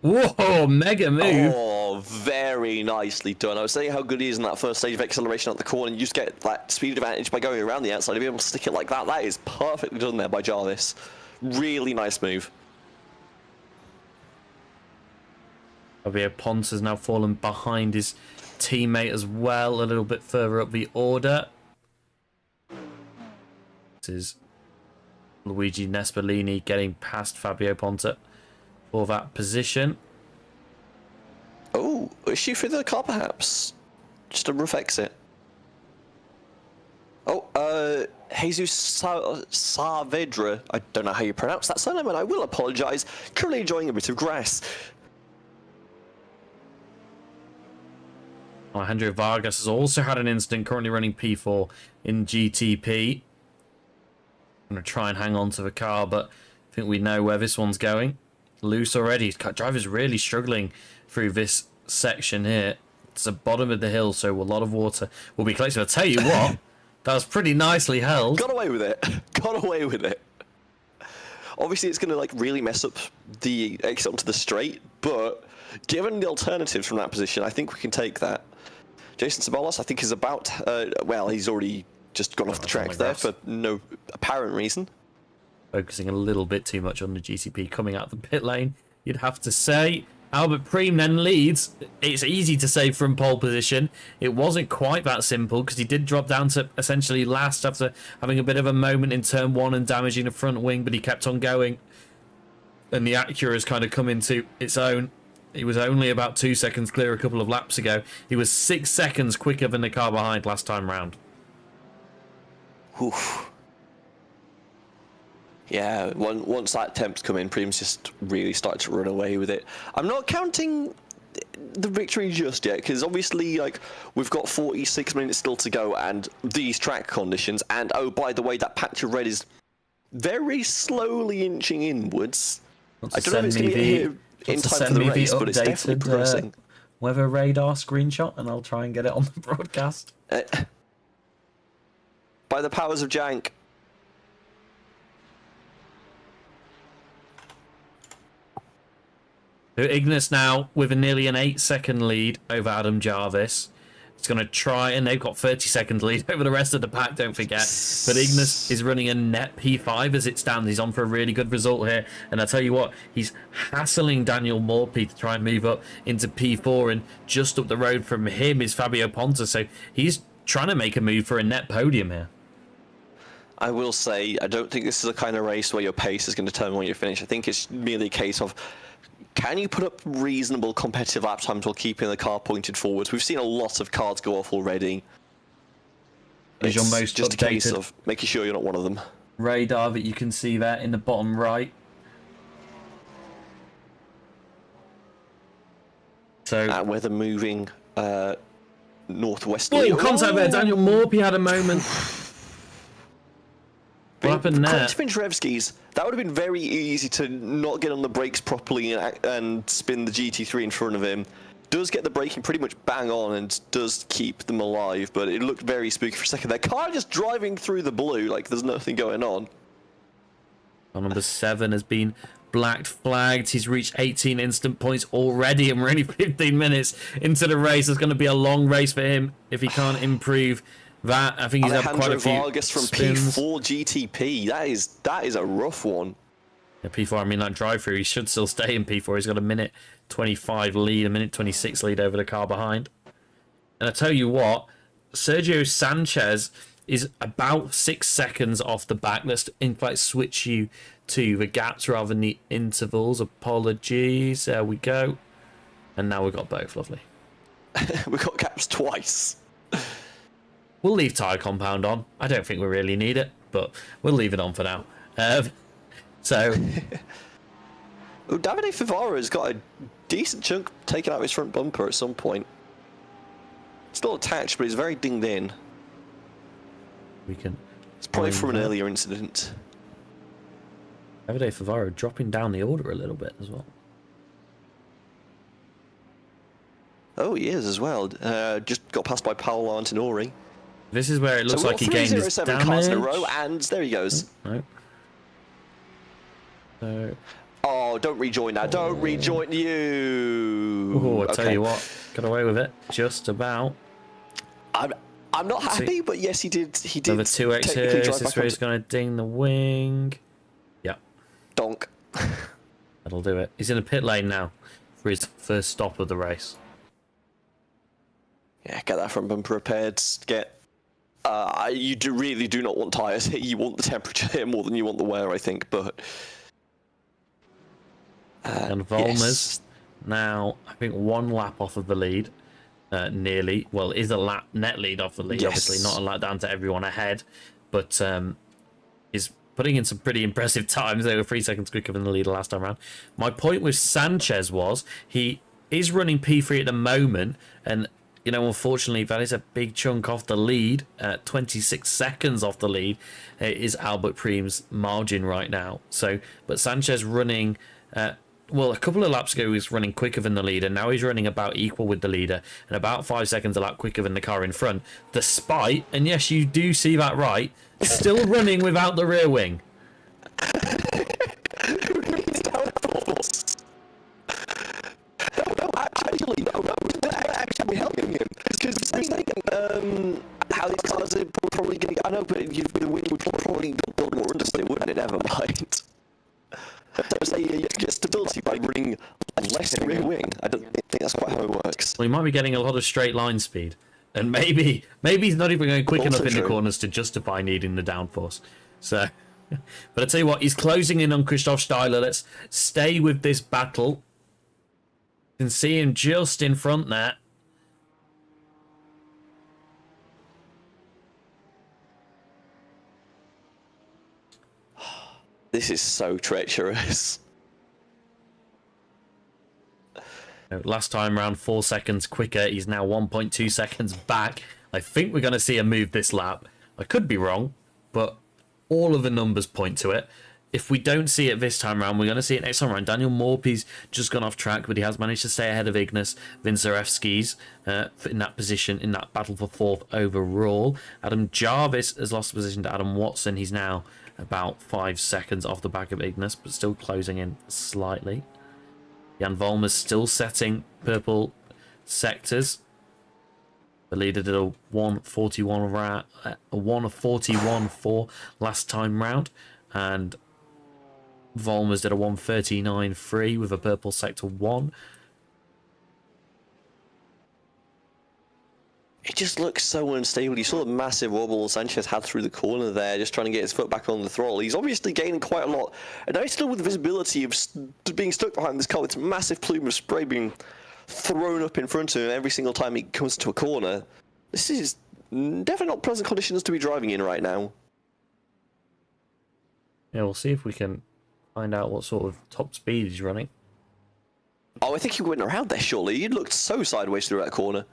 Whoa, mega move. Oh, very nicely done. I was saying how good he is in that first stage of acceleration at the corner, and you just get that speed advantage by going around the outside to be able to stick it like that. That is perfectly done there by Jarvis. Really nice move. Fabio Ponce has now fallen behind his teammate as well, a little bit further up the order. This is Luigi Nespolini getting past Fabio Ponte for that position. Oh, issue for the car perhaps? Just a rough exit. Oh, Jesus Saavedra. I don't know how you pronounce that surname, and I will apologise. Currently enjoying a bit of grass. Alejandro Vargas has also had an incident, currently running P4 in GTP. I'm going to try and hang on to the car, but I think we know where this one's going. Loose already. Driver's really struggling through this section here. It's the bottom of the hill, so a lot of water will be collected. I'll tell you what, that was pretty nicely held. Got away with it. Got away with it. Obviously, it's going to like really mess up the exit onto the straight, but given the alternatives from that position, I think we can take that. Jason Sabalos, I think, is about... well, he's already just gone off the track there for no apparent reason. Focusing a little bit too much on the GCP coming out the pit lane, you'd have to say. Albert Preem then leads. It's easy to say from pole position. It wasn't quite that simple because he did drop down to essentially last after having a bit of a moment in turn one and damaging the front wing, but he kept on going. And the Acura has kind of come into its own. He was only about 2 seconds clear a couple of laps ago. He was 6 seconds quicker than the car behind last time round. Oof. Yeah, once that attempt's come in, Preem's just really started to run away with it. I'm not counting the victory just yet, because obviously, like, we've got 46 minutes still to go, and these track conditions, and oh, by the way, that patch of red is very slowly inching inwards. I don't know if it's going to get here in time for the race, but it's definitely progressing. Weather radar screenshot, and I'll try and get it on the broadcast. By the powers of Jank. So Ignis now with a nearly an 8-second lead over Adam Jarvis. It's going to try, and they've got 30-second lead over the rest of the pack, don't forget. But Ignis is running a net P5 as it stands. He's on for a really good result here. And I tell you what, he's hassling Daniel Morphy to try and move up into P4. And just up the road from him is Fabio Ponta. So he's trying to make a move for a net podium here. I will say, I don't think this is the kind of race where your pace is going to determine when you finish. I think it's merely a case of, can you put up reasonable competitive lap times while keeping the car pointed forwards? We've seen a lot of cards go off already. Is your most just a case updated of making sure you're not one of them. radar that you can see there in the bottom right. So, And weather moving northwesterly. oh, contact there. Daniel Morphy had a moment. What happened there? Vincherevsky's, that would have been very easy to not get on the brakes properly and spin the GT3 in front of him. Does get the braking pretty much bang on and does keep them alive, but it looked very spooky for a second. Their car just driving through the blue like there's nothing going on. Car number 7 has been black flagged. He's reached 18 instant points already, and we're only 15 minutes into the race. It's going to be a long race for him if he can't improve that. I think he's had quite a few Vargas from spins. P4 GTP. That is a rough one. Yeah, P4, I mean, that drive-through, he should still stay in P4. He's got a minute 25 lead, a minute 26 lead over the car behind. And I tell you what, Sergio Sanchez is about 6 seconds off the back. Let's, in fact, switch you to the gaps rather than the intervals. Apologies. There we go. And now we've got both. Lovely. We've got gaps twice. We'll leave tyre compound on. I don't think we really need it, but we'll leave it on for now. So... Oh, Davide Favara's got a decent chunk taken out of his front bumper at some point. Still attached, but it's very dinged in. We can... It's probably from an earlier incident. Davide Favara dropping down the order a little bit as well. Oh, he is as well. Just got passed by Paolo Antinori. This is where it looks like he gained his damage. Cars in a row, and there he goes. No. So... Oh, don't rejoin now. Don't rejoin you. Oh, I tell you what, got away with it just about. I'm not happy, but yes, he did. He did. Another 2x here. Is this where he's going to ding the wing? Yeah. Donk. That'll do it. He's in the pit lane now for his first stop of the race. Yeah, get that front bumper repaired. Get. You really do not want tyres here. You want the temperature here more than you want the wear, I think. But. And Volmers now, I think, 1 lap off of the lead, nearly. Well, is a lap net lead off the lead, obviously, not a lap down to everyone ahead, but is putting in some pretty impressive times. They were 3 seconds quicker than the leader last time around. My point with Sanchez was he is running P3 at the moment, and, you know, unfortunately, that is a big chunk off the lead. 26 seconds off the lead is Albert Preem's margin right now. So, but Sanchez running... well, a couple of laps ago he was running quicker than the leader. Now he's running about equal with the leader and about 5 seconds a lap quicker than the car in front. Despite, and yes, you do see that right, still running without the rear wing. Actually helping him because he's thinking how these cars are probably going to. I know, but the wing would probably build more understay, wouldn't it? Never mind. So you get stability by running less rear wing. I don't think that's quite how it works. Well, he might be getting a lot of straight line speed, and maybe he's not even going quick enough in the corners to justify needing the downforce. So, but I tell you what, he's closing in on Christoph Steiler. Let's stay with this battle. You can see him just in front there. This is so treacherous. Last time around 4 seconds quicker. He's now 1.2 seconds back. I think we're going to see a move this lap. I could be wrong, but all of the numbers point to it. If we don't see it this time around, we're going to see it next time around. Daniel Morpy's just gone off track, but he has managed to stay ahead of Ignas Vincerevski's in that position, in that battle for 4th overall. Adam Jarvis has lost position to Adam Watson. He's now about 5 seconds off the back of Ignas, but still closing in slightly. Jan Volmer's still setting purple sectors. The leader did a 1:41.4 last time round, and Volmers did a 1:39.3 with a purple sector 1. It just looks so unstable. You saw the massive wobble Sanchez had through the corner there, just trying to get his foot back on the throttle. He's obviously gaining quite a lot. And now he's still with the visibility of being stuck behind this car with this massive plume of spray being thrown up in front of him every single time he comes to a corner. This is definitely not pleasant conditions to be driving in right now. Yeah, we'll see if we can find out what sort of top speed he's running. Oh, I think he went around there, surely. He looked so sideways through that corner.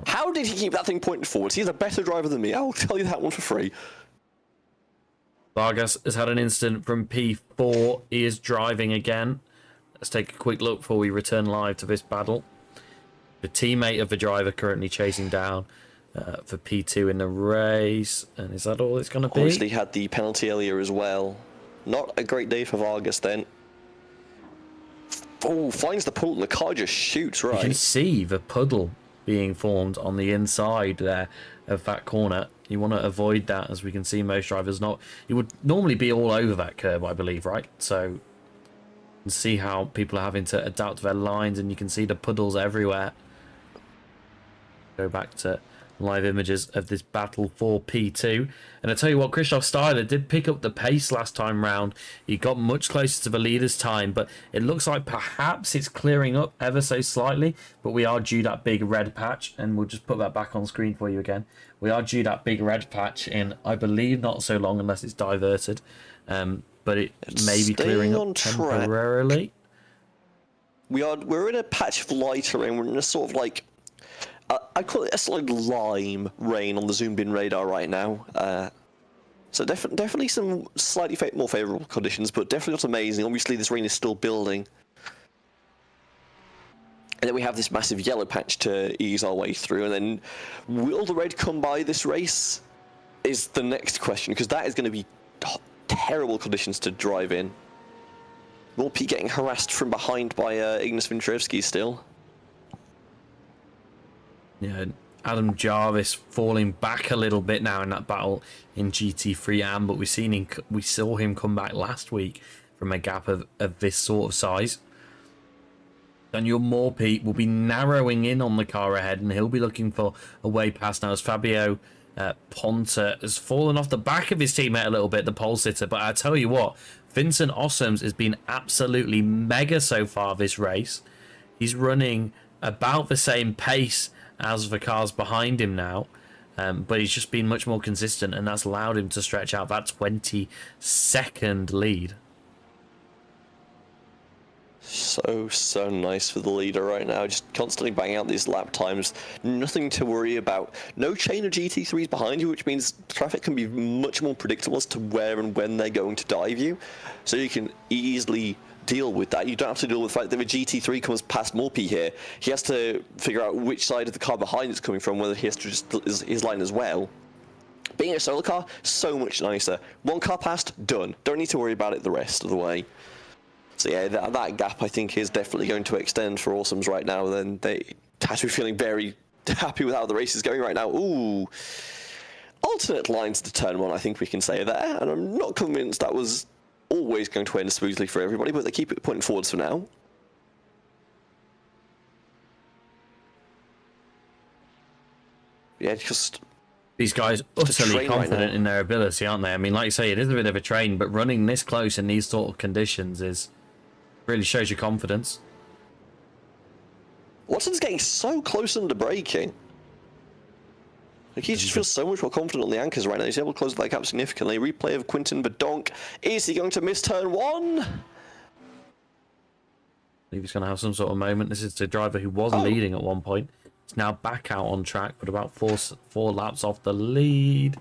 How did he keep that thing pointed forwards? He's a better driver than me. I'll tell you that one for free. Vargas has had an incident from P4. He is driving again. Let's take a quick look before we return live to this battle. The teammate of the driver currently chasing down for P2 in the race. And is that all it's going to be? Obviously had the penalty earlier as well. Not a great day for Vargas then. Oh, finds the puddle and the car just shoots right. You can see the puddle being formed on the inside there of that corner. You want to avoid that, as we can see most drivers not. You would normally be all over that curve, I believe, right? So you can see how people are having to adapt their lines, and you can see the puddles everywhere. Go back to live images of this battle for P2, and I tell you what, Christoph Steiler did pick up the pace last time round. He got much closer to the leader's time, but it looks like perhaps it's clearing up ever so slightly. But we are due that big red patch, and we'll just put that back on screen for you again. We are due that big red patch in, I believe, not so long, unless it's diverted, but it may be clearing up temporarily. We're in a patch of lighter rain. We're in a sort of like, I call it a sort of lime rain on the zoomed in radar right now. So definitely some slightly more favourable conditions, but definitely not amazing. Obviously, this rain is still building. And then we have this massive yellow patch to ease our way through. And then, will the red come by this race? Is the next question, because that is going to be terrible conditions to drive in. Will Pete getting harassed from behind by Ignas Vintrovsky still? Yeah, Adam Jarvis falling back a little bit now in that battle in GT3 AM, but we saw him come back last week from a gap of this sort of size. Daniel Morpete will be narrowing in on the car ahead, and he'll be looking for a way past now as Fabio Ponta has fallen off the back of his teammate a little bit, the pole sitter. But I tell you what, Vincent Ossoms has been absolutely mega so far this race. He's running about the same pace as the cars behind him now, but he's just been much more consistent, and that's allowed him to stretch out that 20-second lead. So nice for the leader right now, just constantly banging out these lap times, nothing to worry about. No chain of GT3s behind you, which means traffic can be much more predictable as to where and when they're going to dive you, so you can easily deal with that. You don't have to deal with the fact that if a GT3 comes past Morphy here, he has to figure out which side of the car behind it's coming from, whether he has to just his line as well. Being a solo car, so much nicer. One car past, done. Don't need to worry about it the rest of the way. So yeah, that gap I think is definitely going to extend for Awesomes right now. Then they have to be feeling very happy with how the race is going right now. Ooh, alternate lines to turn one, I think we can say there, and I'm not convinced that was always going to end smoothly for everybody, but they keep it pointing forwards for now. Yeah, just these guys utterly confident in their ability, aren't they? I mean, like you say, it is a bit of a train, but running this close in these sort of conditions is really shows your confidence. Watson's getting so close under braking. Like, he just feels so much more confident on the anchors right now. He's able to close that gap significantly. Replay of Quinton Bedonk. Is he going to miss turn one? I believe he's going to have some sort of moment. This is the driver who was leading at one point. He's now back out on track, but about four laps off the lead.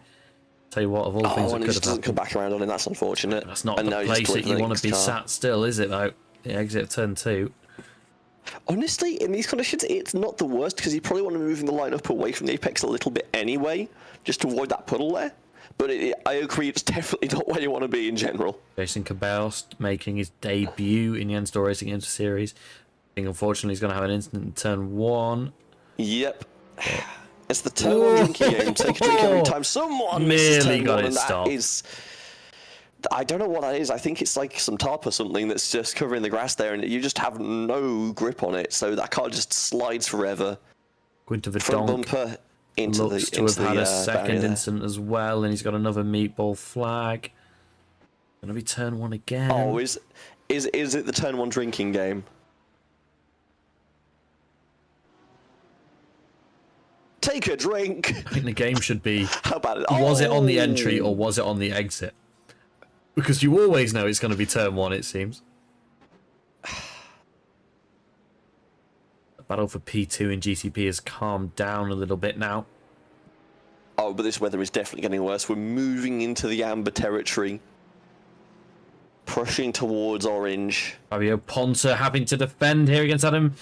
Tell you what, of all things that could have happened. Come back around on him. That's unfortunate. That's not the place that you want to be sat still, is it, though? The exit of turn two. Honestly, in these conditions, it's not the worst, because you probably want to move the line up away from the apex a little bit anyway, just to avoid that puddle there. But I agree, it's definitely not where you want to be in general. Jason Cabello making his debut in Jens Door Racing Inter Series. I think unfortunately he's going to have an incident in turn one. Yep. It's the turn one drinking game. Take a drink every time someone misses turn got one, it and that stopped. is... I don't know what that is. I think it's like some tarp or something that's just covering the grass there, and you just have no grip on it, so that car just slides forever. Quinton Front Verdonk bumper into looks the to have had a barrier second there. incident as well, and he's got another meatball flag. Gonna be turn one again. Oh, is it the turn one drinking game? Take a drink. I think the game should be, How about it? was it on the entry or was it on the exit? Because you always know it's going to be turn one, it seems. The battle for P2 in GTP has calmed down a little bit now. Oh, but this weather is definitely getting worse. We're moving into the amber territory. Pushing towards orange. Fabio Ponta having to defend here against Adam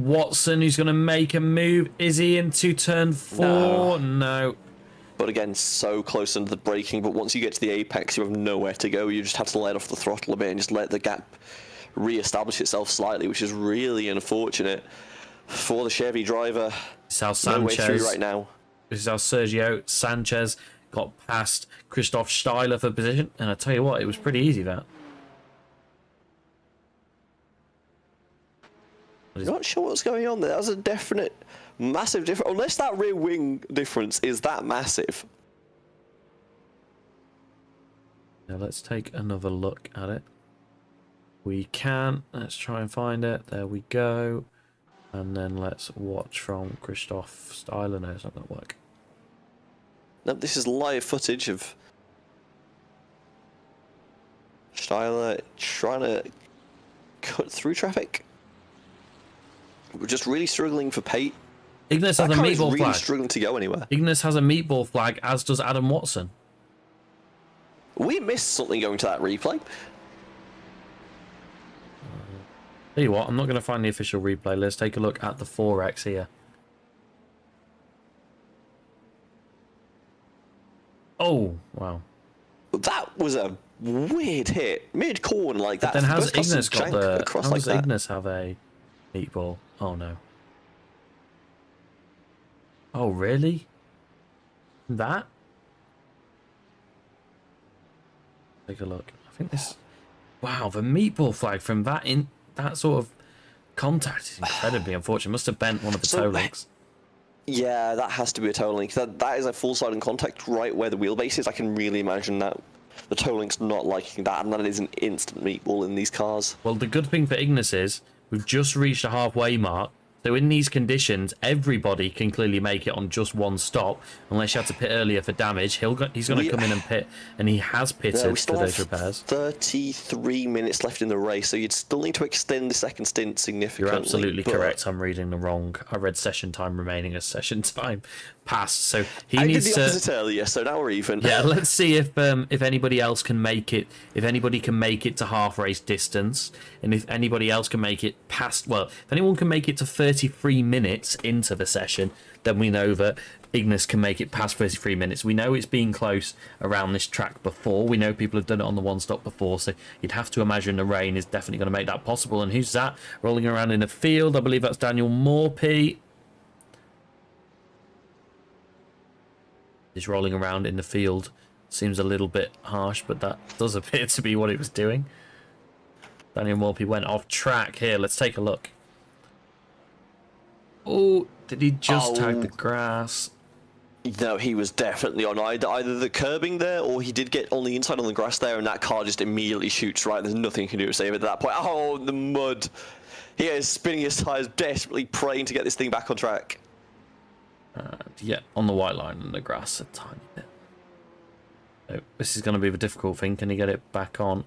Watson, who's going to make a move. Is he into turn 4? No. But again, so close under the braking. But once you get to the apex, you have nowhere to go. You just have to let off the throttle a bit and just let the gap re-establish itself slightly, which is really unfortunate for the Chevy driver. This is how No way Sanchez, through right now. This is how Sergio Sanchez got past Christoph Steiler for position. And I tell you what, it was pretty easy, that. Not sure what's going on there. That was a definite, massive difference. Unless that rear wing difference is that massive. Now let's take another look at it. We can. Let's try and find it. There we go. And then let's watch from Christoph Steiler. No, it's not going to work. No, this is live footage of Steiler trying to cut through traffic. We're just really struggling for pace. Ignis has a meatball really flag. Struggling to go anywhere. Ignis has a meatball flag, as does Adam Watson. We missed something going to that replay. Tell you what, I'm not going to find the official replay. Let's take a look at the 4X here. Oh, wow. That was a weird hit. Mid-corn like that. But then how's Both cars Ignis got jank the... across How like does that. Ignis have a meatball? Oh, no. Oh, really? That? Take a look. I think this... Wow, the meatball flag from that sort of contact is incredibly unfortunate. Must have bent one of the toe links. Yeah, that has to be a toe link. That is a full side in contact right where the wheelbase is. I can really imagine that the toe link's not liking that, and that is an instant meatball in these cars. Well, the good thing for Ignis is we've just reached a halfway mark. So in these conditions, everybody can clearly make it on just one stop, unless you had to pit earlier for damage. He's going to come in and pit, and he has pitted for those repairs. 33 minutes left in the race, so you'd still need to extend the second stint significantly. You're absolutely correct. I'm reading the wrong. I read session time remaining as session time passed. So I needs did the opposite earlier, so now we're even. Yeah, let's see if anybody else can make it. If anybody can make it to half race distance, and if anybody else can make it past. Well, if anyone can make it to 33 minutes into the session, then we know that Ignis can make it past 33 minutes. We know it's been close around this track before. We know people have done it on the one stop before, so you'd have to imagine the rain is definitely going to make that possible. And who's that rolling around in the field? I believe that's Daniel Morphy. Is rolling around in the field. Seems a little bit harsh, but that does appear to be what it was doing. Daniel Morphy went off track here. Let's take a look. Oh, did he just tag the grass? No, he was definitely on either the curbing there, or he did get on the inside on the grass there, and that car just immediately shoots right. There's nothing you can do to save it at that point. Oh, the mud. He is spinning his tyres, desperately praying to get this thing back on track. Yeah, on the white line and the grass a tiny bit. So this is going to be the difficult thing. Can he get it back on?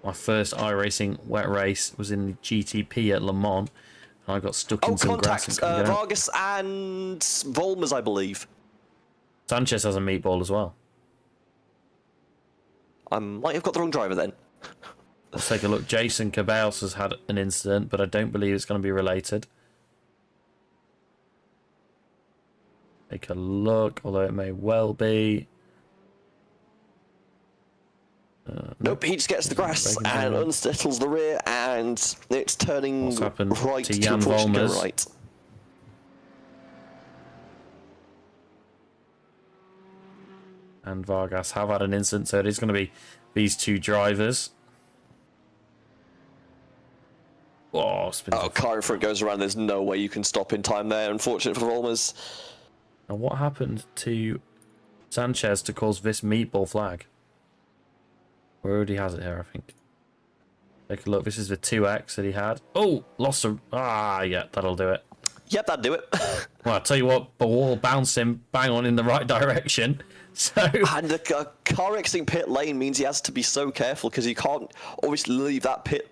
My first iRacing wet race was in the GTP at Le Mans, and I got stuck in some grass. Vargas and Volmers, I believe. Sanchez has a meatball as well. I might have got the wrong driver then. Let's take a look. Jason Cabales has had an incident, but I don't believe it's going to be related. Take a look, although it may well be. Nope, he just gets the grass and unsettles the rear, and it's turning What's happened right to Jan Volmers? Right. And Vargas have had an incident, so it is going to be these two drivers. Oh, car in front goes around. There's no way you can stop in time there. Unfortunate for Volmers. And what happened to Sanchez to cause this meatball flag? We already has it here, I think. Take a look. This is the 2X that he had. Oh, lost a... yeah, that'll do it. Yep, that'd do it. Well, I'll tell you what, the wall bounced him bang on in the right direction. So... And the car exiting pit lane means he has to be so careful, because he can't obviously leave that pit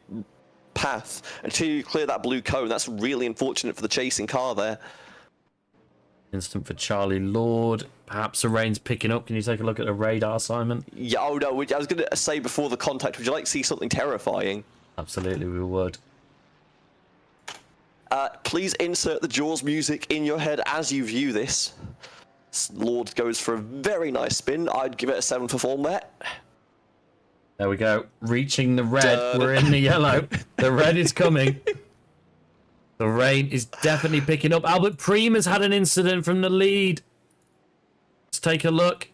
path until you clear that blue cone. That's really unfortunate for the chasing car there. Instant for Charlie Lord. Perhaps the rain's picking up. Can you take a look at the radar, Simon? Yeah, oh no, I was going to say before the contact, would you like to see something terrifying? Absolutely, we would. Please insert the Jaws music in your head as you view this. Lord goes for a very nice spin. I'd give it a 7 for form there. There we go. Reaching the red. We're in the yellow. The red is coming. The rain is definitely picking up. Albert Preem has had an incident from the lead. Let's take a look.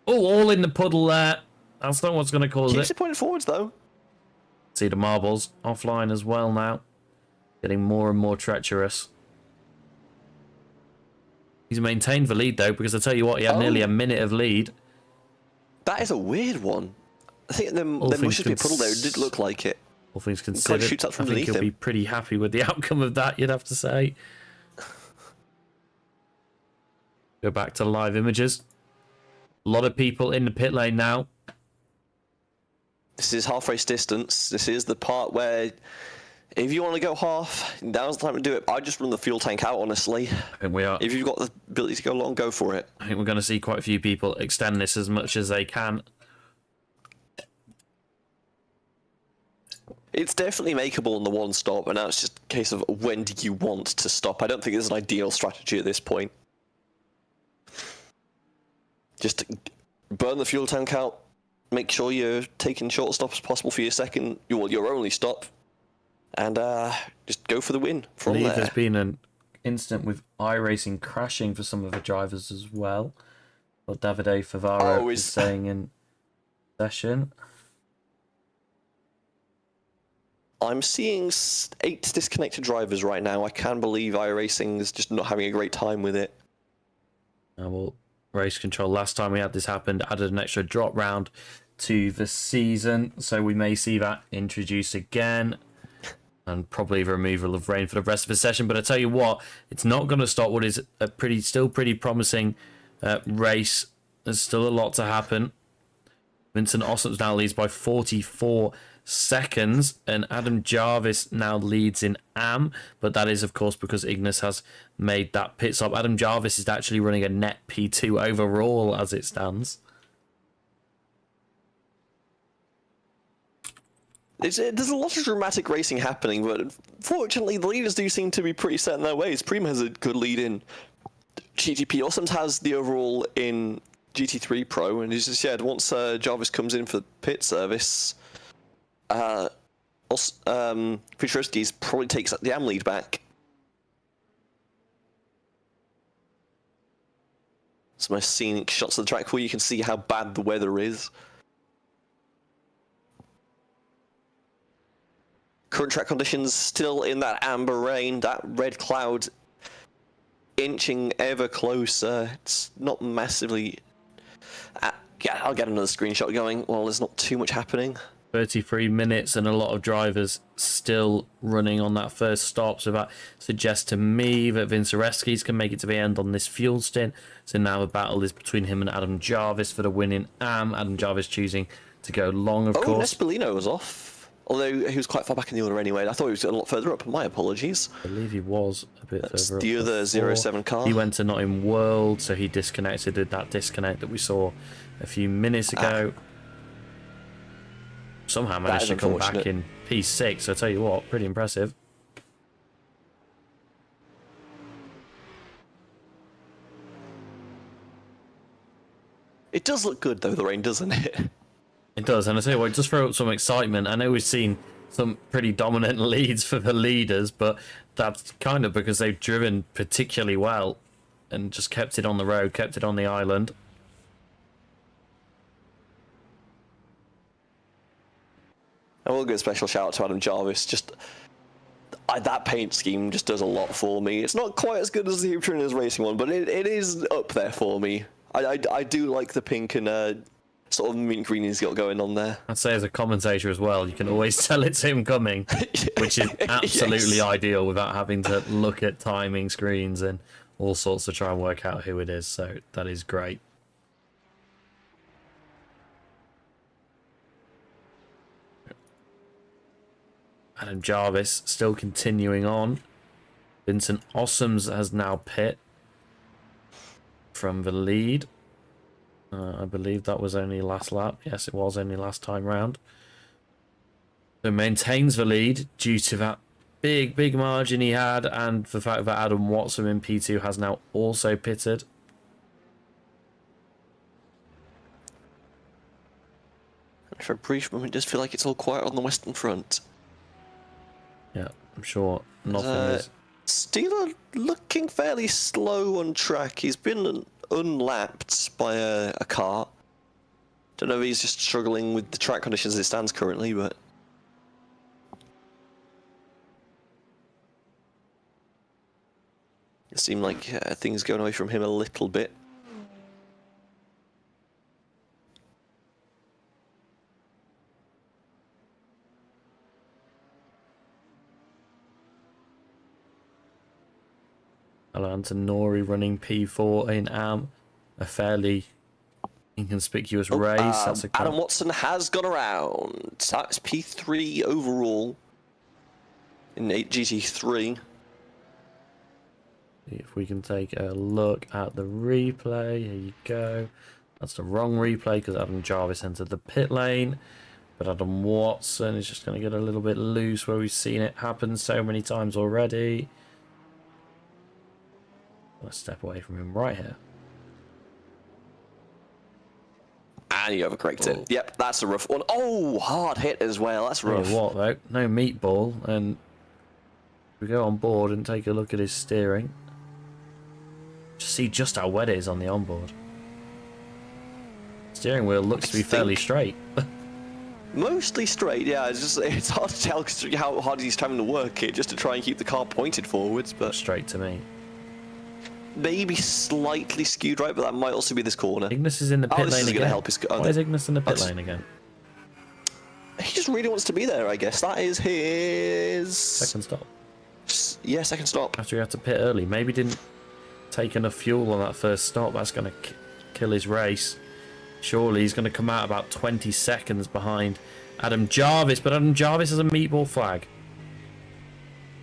Oh, all in the puddle there. That's not what's going to cause Keeps it. it pointed forwards, though. See the marbles offline as well now. Getting more and more treacherous. He's maintained the lead, though, because I tell you what, he had nearly a minute of lead. That is a weird one. I think there must just be a puddle there. It did look like it. All things considered, shoots out from I think he'll underneath be him. pretty happy with the outcome of that, you'd have to say. Go back to live images. A lot of people in the pit lane now. This is half race distance. This is the part where, if you want to go half, now's the time to do it. I just run the fuel tank out, honestly. I think we are. If you've got the ability to go long, go for it. I think we're going to see quite a few people extend this as much as they can. It's definitely makeable in the one stop, and now it's just a case of when do you want to stop. I don't think there's an ideal strategy at this point. Just burn the fuel tank out. Make sure you're taking short stops as possible for your only stop, and just go for the win I from believe there. there's been an incident with iRacing crashing for some of the drivers as well. What Davide Favaro is saying in session. I'm seeing 8 disconnected drivers right now. I can't believe iRacing is just not having a great time with it. Well, race control last time we had this happen added an extra drop round to the season, so we may see that introduced again, and probably the removal of rain for the rest of the session. But I tell you what, it's not going to stop what is a still pretty promising race. There's still a lot to happen. Vincent Ossops now leads by 44 seconds, and Adam Jarvis now leads in AM, but that is of course because Ignis has made that pit stop. Adam Jarvis is actually running a net P2 overall as it stands. There's a lot of dramatic racing happening, but fortunately the leaders do seem to be pretty set in their ways. Prima has a good lead in GTP. Ossoms has the overall in GT3 Pro, and as you said, once Jarvis comes in for pit service, Futurowski's probably takes the AM lead back. Some nice scenic shots of the track where you can see how bad the weather is. Current track conditions still in that amber rain, that red cloud inching ever closer. It's not massively... yeah, I'll get another screenshot going. Well, there's not too much happening. 33 minutes and a lot of drivers still running on that first stop, so that suggests to me that Vincereskis can make it to the end on this fuel stint. So now the battle is between him and Adam Jarvis for the win in AM. Adam Jarvis choosing to go long, of course. Nespolino was off. Although he was quite far back in the order anyway. I thought he was a lot further up. My apologies. I believe he was a bit further up. The other 07 car. He went to Nottingham World, so he disconnected, did that disconnect that we saw a few minutes ago. Somehow managed to come back in P6, so I tell you what, pretty impressive. It does look good though, the rain, doesn't it? It does, and I tell you what, it does throw up some excitement. I know we've seen some pretty dominant leads for the leaders, but that's kind of because they've driven particularly well and just kept it on the road, kept it on the island. I will give a special shout out to Adam Jarvis. Just that paint scheme just does a lot for me. It's not quite as good as the Hooper Trainers Racing one, but it is up there for me. I do like the pink and sort of mint green he's got going on there. I'd say as a commentator as well, you can always tell it's him coming, which is absolutely ideal without having to look at timing screens and all sorts to try and work out who it is. So that is great. Adam Jarvis still continuing on. Vincent Ossoms has now pit from the lead. I believe that was only last lap. Yes, it was only last time round. So maintains the lead due to that big margin he had, and the fact that Adam Watson in P2 has now also pitted. For a brief moment, it does feel like it's all quiet on the Western Front. Yeah, I'm sure nothing is. Steeler looking fairly slow on track. He's been unlapped by a car. Don't know if he's just struggling with the track conditions as it stands currently, but... It seemed like things going away from him a little bit. Antonori running P4 in AM, a fairly inconspicuous race. That's a Adam Watson has gone around. That's P3 overall in GT3. If we can take a look at the replay, here you go. That's the wrong replay because Adam Jarvis entered the pit lane. But Adam Watson is just going to get a little bit loose where we've seen it happen so many times already. Let's step away from him right here. And you overcorrect it. Yep, that's a rough one. Oh, hard hit as well. That's rough. Hey, what though? No meatball. And we go on board and take a look at his steering. Just see just how wet it is on the onboard. Steering wheel looks to be fairly straight. Mostly straight, yeah. It's hard to tell how hard he's having to work it just to try and keep the car pointed forwards, but Straight to me. maybe slightly skewed right, but that might also be this corner. Ignis is in the pit this lane is again. gonna help his. Why is Ignis in the pit lane again? He just really wants to be there, I guess. That is his Second stop. Yeah, second stop. After he had to pit early. Maybe didn't take enough fuel on that first stop. That's going to kill his race. Surely he's going to come out about 20 seconds behind Adam Jarvis, but Adam Jarvis has a meatball flag.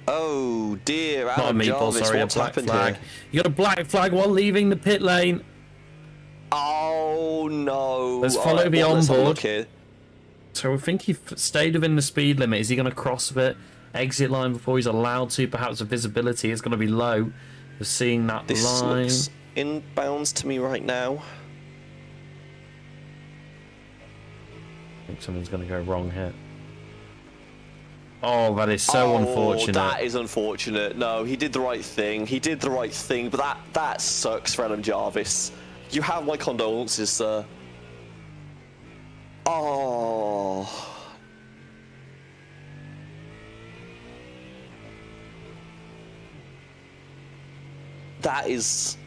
Oh dear, Not a Adam meatball, Jarvis, sorry, a what's black happened flag. here? You got a black flag while leaving the pit lane. Oh no. Let's follow the let's have a onboard. look here. So I think he stayed within the speed limit. Is he going to cross the exit line before he's allowed to? Perhaps the visibility is going to be low for seeing that This line. looks inbounds to me right now. I think something's going to go wrong here. Oh, that is so unfortunate. That is unfortunate. No, he did the right thing. He did the right thing, but that sucks for Adam Jarvis. You have my condolences, sir. Oh. That is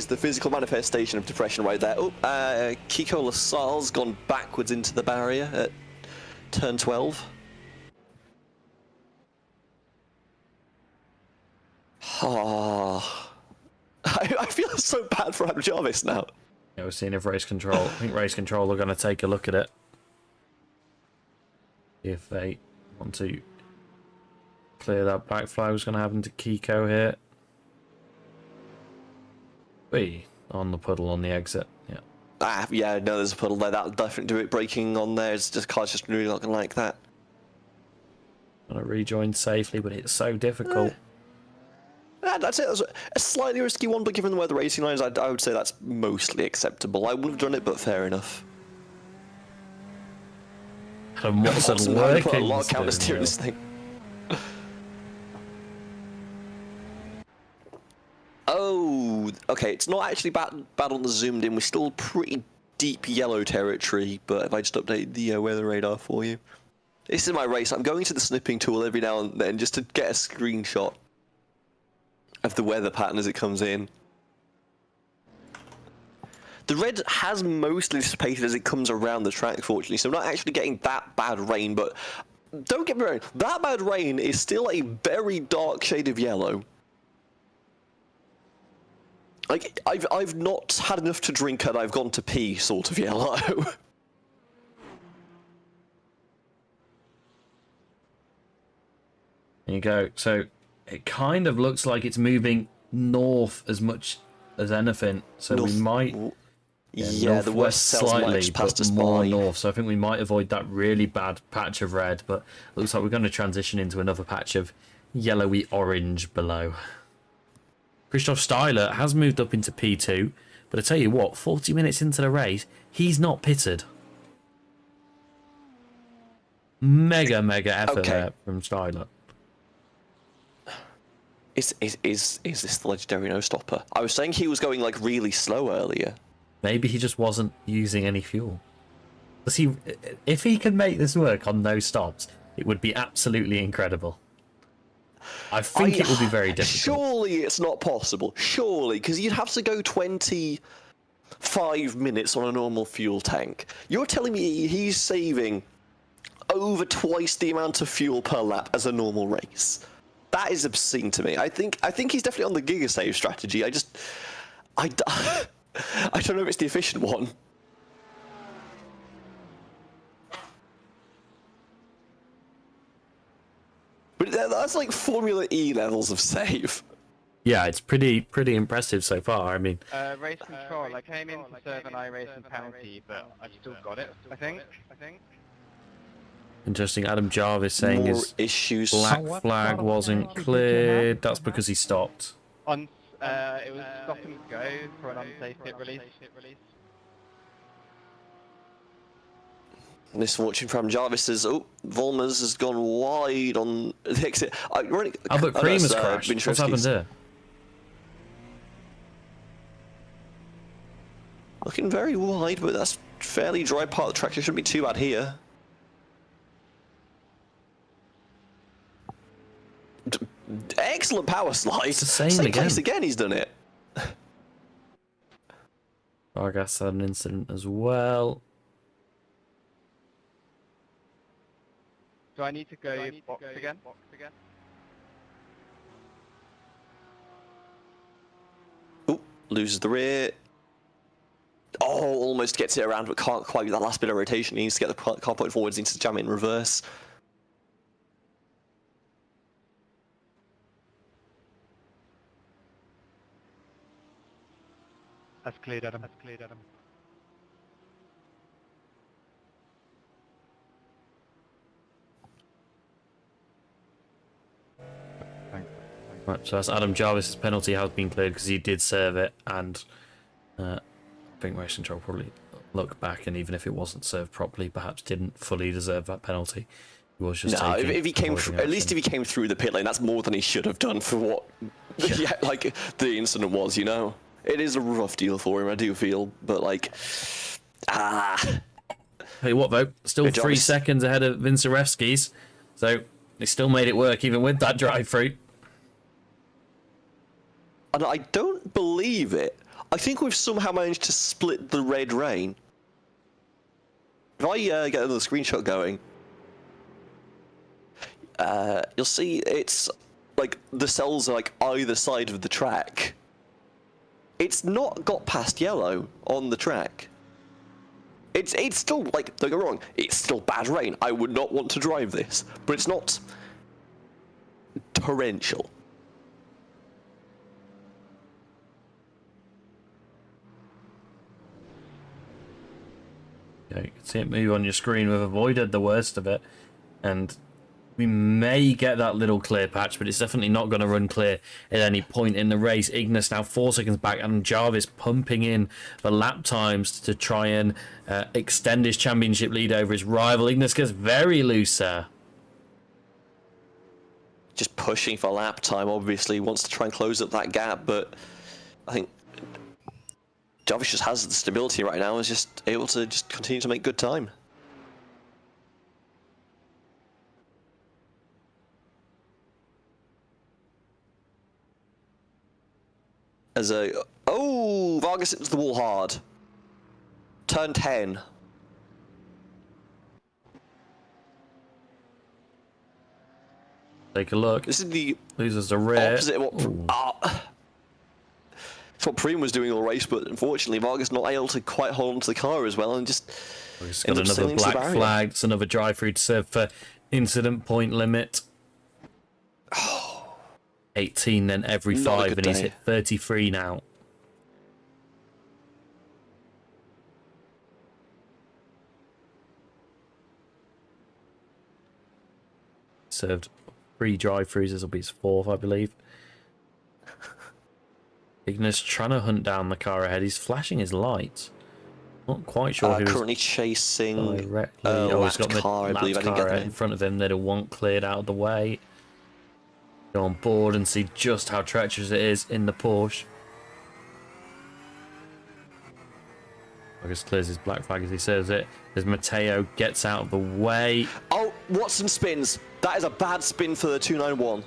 the physical manifestation of depression right there. Oh, Kiko Lassalle's gone backwards into the barrier at turn 12. Oh. I feel so bad for Adam Jarvis now. Yeah, we're seeing if race control. I think race control are going to take a look at it. If they want to clear that back flag, what's going to happen to Kiko here? Wait, on the puddle on the exit. Yeah. Yeah, no, there's a puddle there. That'll definitely do it. Braking on there. It's just car's just really not going to like that. Going to rejoin safely, but it's so difficult. That's it. That's a slightly risky one, but given the way the racing lines, I would say that's mostly acceptable. I wouldn't have done it, but fair enough. And what's Watson it having put a working? lot of counter steer in this thing. Oh, okay. It's not actually bad on the zoomed in. We're still pretty deep yellow territory, but if I just update the weather radar for you. This is my race. I'm going to the snipping tool every now and then just to get a screenshot of the weather pattern as it comes in. The red has mostly dissipated as it comes around the track, fortunately, so I'm not actually getting that bad rain, but don't get me wrong, that bad rain is still a very dark shade of yellow. Like, I've not had enough to drink and I've gone to pee sort of yellow. There you go. So it kind of looks like it's moving north as much as anything. So North. we might Yeah, the worst cells might slightly, just passed but us more by. north. So I think we might avoid that really bad patch of red. But it looks like we're going to transition into another patch of yellowy orange below. Christoph Steiler has moved up into P2, but I tell you what, 40 minutes into the race, he's not pitted. Mega effort there from Steiler. Is this the legendary no stopper? I was saying he was going like really slow earlier. Maybe he just wasn't using any fuel. If he can make this work on no stops, it would be absolutely incredible. I think it would be very difficult. Surely it's not possible. Surely, because you'd have to go 25 minutes on a normal fuel tank. You're telling me he's saving over twice the amount of fuel per lap as a normal race? That is obscene to me. I think he's definitely on the Giga Save strategy. I don't know if it's the efficient one. But that's like Formula E levels of save. Yeah, it's pretty impressive so far. I mean, Race control. I came in to serve an iRacing penalty, but I still got it. I think. interesting. Adam Jarvis saying More his issues. black flag wasn't cleared. That's because he stopped. It was stop and go for an unsafe pit release. Misfortune from Jarvis says, Volmers has gone wide on the exit. Albert Cream has crashed. What's happened there? Looking very wide, but that's fairly dry part of the track. It shouldn't be too bad here. Excellent power slide. It's the same again. Place again, he's done it. Vargas had an incident as well. Do I need to go box again? Loses the rear. Almost gets it around, but can't quite get that last bit of rotation. He needs to get the car point forwards, needs to jam it in reverse. That's cleared, Adam. Right, so that's Adam Jarvis's penalty has been cleared because he did serve it, and I think Race Control probably look back, and even if it wasn't served properly, perhaps didn't fully deserve that penalty. He was just if he came through, at least if he came through the pit lane, that's more than he should have done for what like the incident was. You know, it is a rough deal for him. I do feel, but like, Hey, what though? Still 3 seconds ahead of Vincarevski's, so they still made it work even with that drive-through. And I don't believe it. I think we've somehow managed to split the red rain. If I get another screenshot going, you'll see it's like the cells are like either side of the track. It's not got past yellow on the track. It's still, like, don't get me wrong, it's still bad rain. I would not want to drive this, but it's not torrential. Yeah, you can see it move on your screen. We've avoided the worst of it, and we may get that little clear patch, but it's definitely not going to run clear at any point in the race. Ignis now 4 seconds back, and Jarvis pumping in the lap times to try and extend his championship lead over his rival. Ignis gets very loose there. Just pushing for lap time, obviously, wants to try and close up that gap, but I think Jarvis just has the stability right now and is just able to just continue to make good time. Vargas hits the wall hard. Turn 10. Take a look. This is the Loses the rear. opposite of what it's what Preem was doing all race, but unfortunately Vargas not able to quite hold onto the car as well, and just He's got another black flag. It's another drive-through to serve for incident point limit. 18 then every 5, and he's hit 33 now. served 3 drive-throughs. This will be his 4th, I believe. Ignis trying to hunt down the car ahead. He's flashing his lights. Not quite sure who's currently chasing directly. He's got the car, I believe. I didn't car get in front of him that he'll want cleared out of the way. Go on board and see just how treacherous it is in the Porsche. August clears his black flag as he says it. As Matteo gets out of the way. Oh, Watson spins. That is a bad spin for the 291.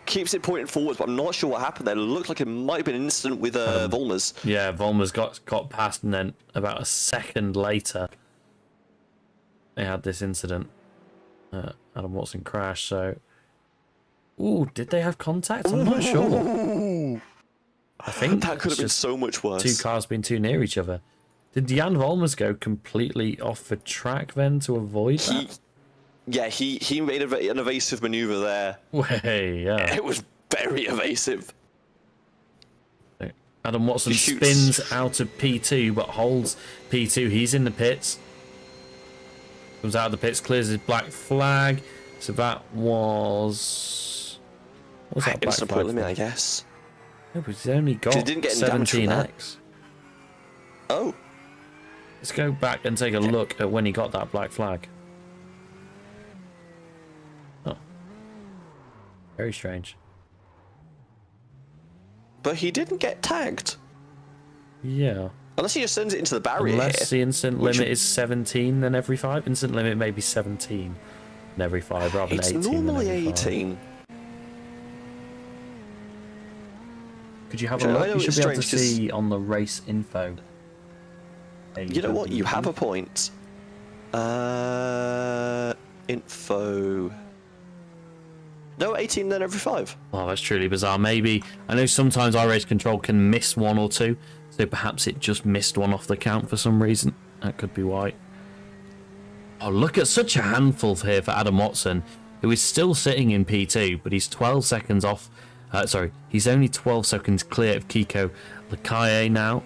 Keeps it pointing forwards, but I'm not sure what happened there. It looked like it might have been an incident with Volmers. Yeah, Volmers got past, and then about a second later, they had this incident. Adam Watson crashed, so... Ooh, did they have contact? I'm not sure. I think that could have been so much worse. 2 cars being too near each other. Did Jan Volmers go completely off the track then to avoid that? Yeah, he made an evasive maneuver there. Way, yeah. It was very evasive. Adam Watson spins out of P2, but holds P2. He's in the pits. Comes out of the pits, clears his black flag. So that was... What was that black Instant flag point limit, for? I guess. No, but he's only got didn't get any damage from that. 17x. Oh. Let's go back and take a look at when he got that black flag. Oh. Very strange. But he didn't get tagged. Yeah. Unless he just sends it into the barrier. Unless the instant which limit is 17 then every 5. Instant limit may be 17 than every 5 rather than 18 It's normally than every 5. 18. Could you have a look? You should be able to see on the race info. You know what? You have a point. Info. No, 18 then every 5. Oh, that's truly bizarre. Maybe, I know sometimes iRace Control can miss 1 or 2, so perhaps it just missed 1 off the count for some reason. That could be why. Oh, look at such a handful here for Adam Watson, who is still sitting in P2, but he's 12 seconds off. He's only 12 seconds clear of Kiko Lakaye now.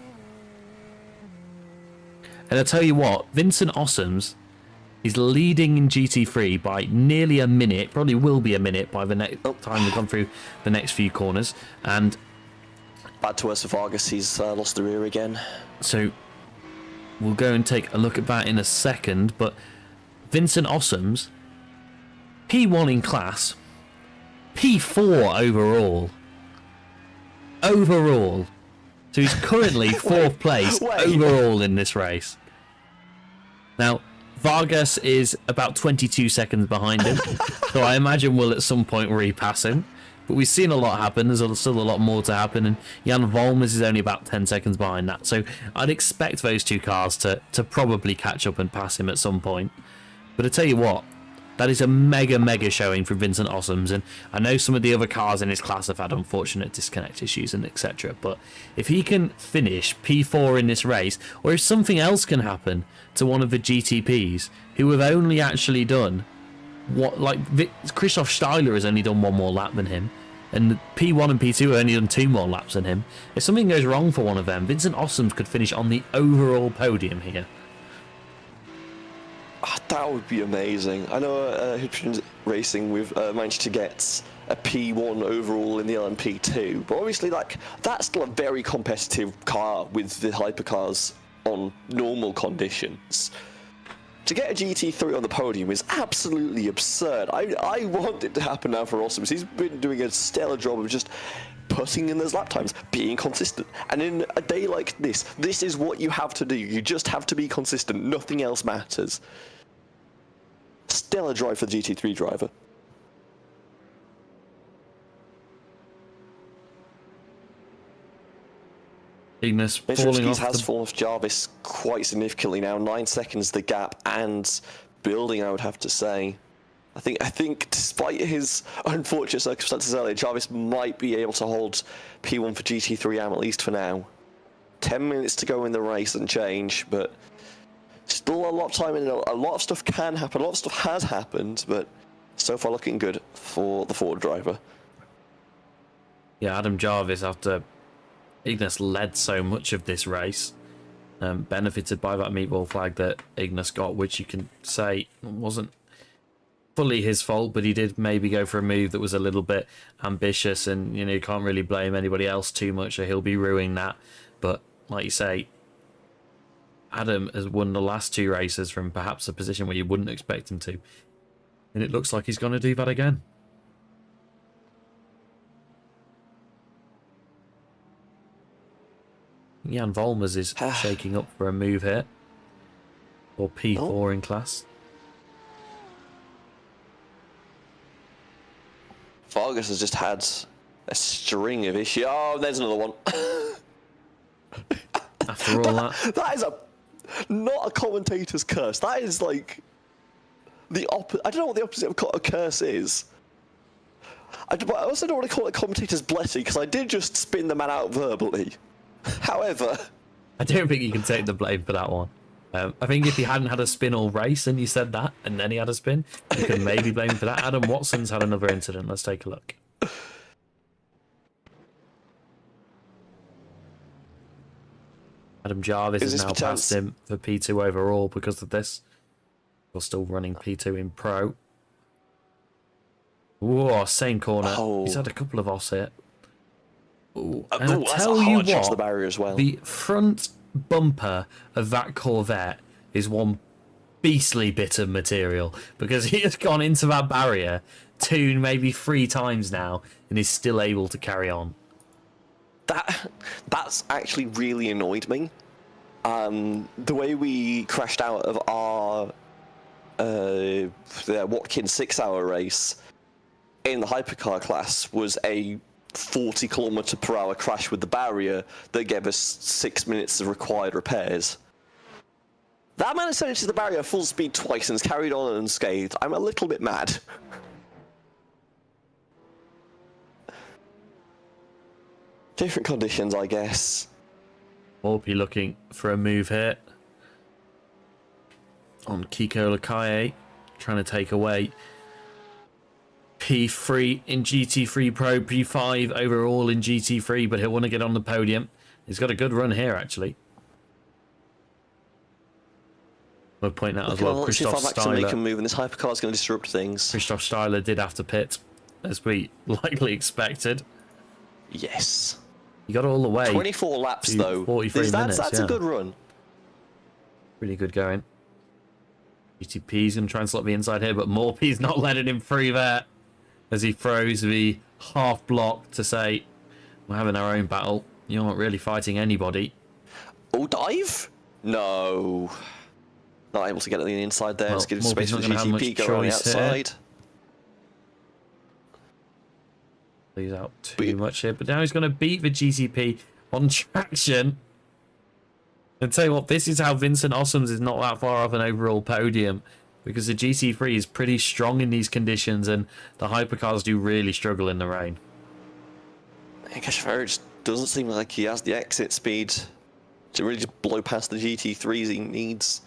And I'll tell you what, Vincent Ossoms is leading in GT3 by nearly a minute, probably will be a minute by the next time we've gone through the next few corners. And bad to worse for Vargas, he's lost the rear again. So we'll go and take a look at that in a second, but Vincent Ossoms, P1 in class, P4 overall. So he's currently 4th place overall in this race. Now, Vargas is about 22 seconds behind him, so I imagine we'll at some point repass him. But we've seen a lot happen, there's still a lot more to happen, and Jan Volmers is only about 10 seconds behind that. So I'd expect those 2 cars to probably catch up and pass him at some point. But I tell you what, that is a mega showing from Vincent Ossoms, and I know some of the other cars in his class have had unfortunate disconnect issues and etc. But if he can finish P4 in this race, or if something else can happen to one of the GTPs who have only actually done Christoph Steiler has only done 1 more lap than him, and P1 and P2 have only done 2 more laps than him. If something goes wrong for one of them, Vincent Ossoms could finish on the overall podium here. That would be amazing. I know Hydrogen Racing we've managed to get a P1 overall in the LMP2, but obviously that's still a very competitive car with the hypercars on normal conditions. To get a GT3 on the podium is absolutely absurd. I want it to happen now for Ossoms. He's been doing a stellar job of just putting in those lap times, being consistent. And in a day like this is what you have to do. You just have to be consistent. Nothing else matters. Stellar drive for the GT3 driver. Ignis falling off. Has fallen off Jarvis quite significantly now. 9 seconds the gap, and building, I would have to say. I think despite his unfortunate circumstances earlier, Jarvis might be able to hold P1 for GT3 AM at least for now. 10 minutes to go in the race and change, but still a lot of time, and a lot of stuff can happen. A lot of stuff has happened, but so far looking good for the Ford driver. Yeah, Adam Jarvis, after Ignis led so much of this race, benefited by that meatball flag that Ignis got, which you can say wasn't fully his fault, but he did maybe go for a move that was a little bit ambitious, and you know, you can't really blame anybody else too much, or he'll be ruining that. But like you say, Adam has won the last 2 races from perhaps a position where you wouldn't expect him to, and it looks like he's going to do that again. Jan Volmers is shaking up for a move here, or P4 in class. Vargas has just had a string of issues. Oh, there's another one. After all that, that is not a commentator's curse. That is like the opposite. I don't know what the opposite of a curse is. I also don't want to call it a commentator's blessing, because I did just spin the man out verbally. However, I don't think you can take the blame for that one. I think if he hadn't had a spin all race and you said that, and then he had a spin, you can maybe blame him for that. Adam Watson's had another incident. Let's take a look. Adam Jarvis has now passed him for P2 overall because of this. We're still running P2 in Pro. Whoa, same corner. Oh. He's had a couple of offs here. Ooh. And I tell you what, the barrier as well. The front bumper of that Corvette is one beastly bit of material, because he has gone into that barrier 2, maybe 3 times now, and is still able to carry on. That's actually really annoyed me. The way we crashed out of our Watkins 6-hour race in the hypercar class was a 40 km/h crash with the barrier that gave us 6 minutes of required repairs. That man has entered the barrier full speed twice and has carried on unscathed. I'm a little bit mad. Different conditions, I guess. Morpy looking for a move here on Kiko Lakaye, trying to take away P3 in GT3 Pro, P5 overall in GT3, but he'll want to get on the podium. He's got a good run here, actually. We'll point out as well, Christoph Steiler. Make a move, and this hypercar is going to disrupt things. Christoph Steiler did have to pit, as we likely expected. Yes. He got all the way. 24 laps, though. 43 minutes, that's a good run. Really good going. GTP's going to try and slot the inside here, but Morpy's not letting him through there, as he throws the half block to say, we're having our own battle. You're not really fighting anybody. Oh, dive? No. Not able to get on the inside there. Let's give space for the GTP go on the outside. He's out too much here, but now he's going to beat the GTP on traction. And tell you what, this is how Vincent Ossoms is not that far off an overall podium, because the GT3 is pretty strong in these conditions, and the hypercars do really struggle in the rain. I guess Farage doesn't seem like he has the exit speed to really just blow past the GT3s he needs.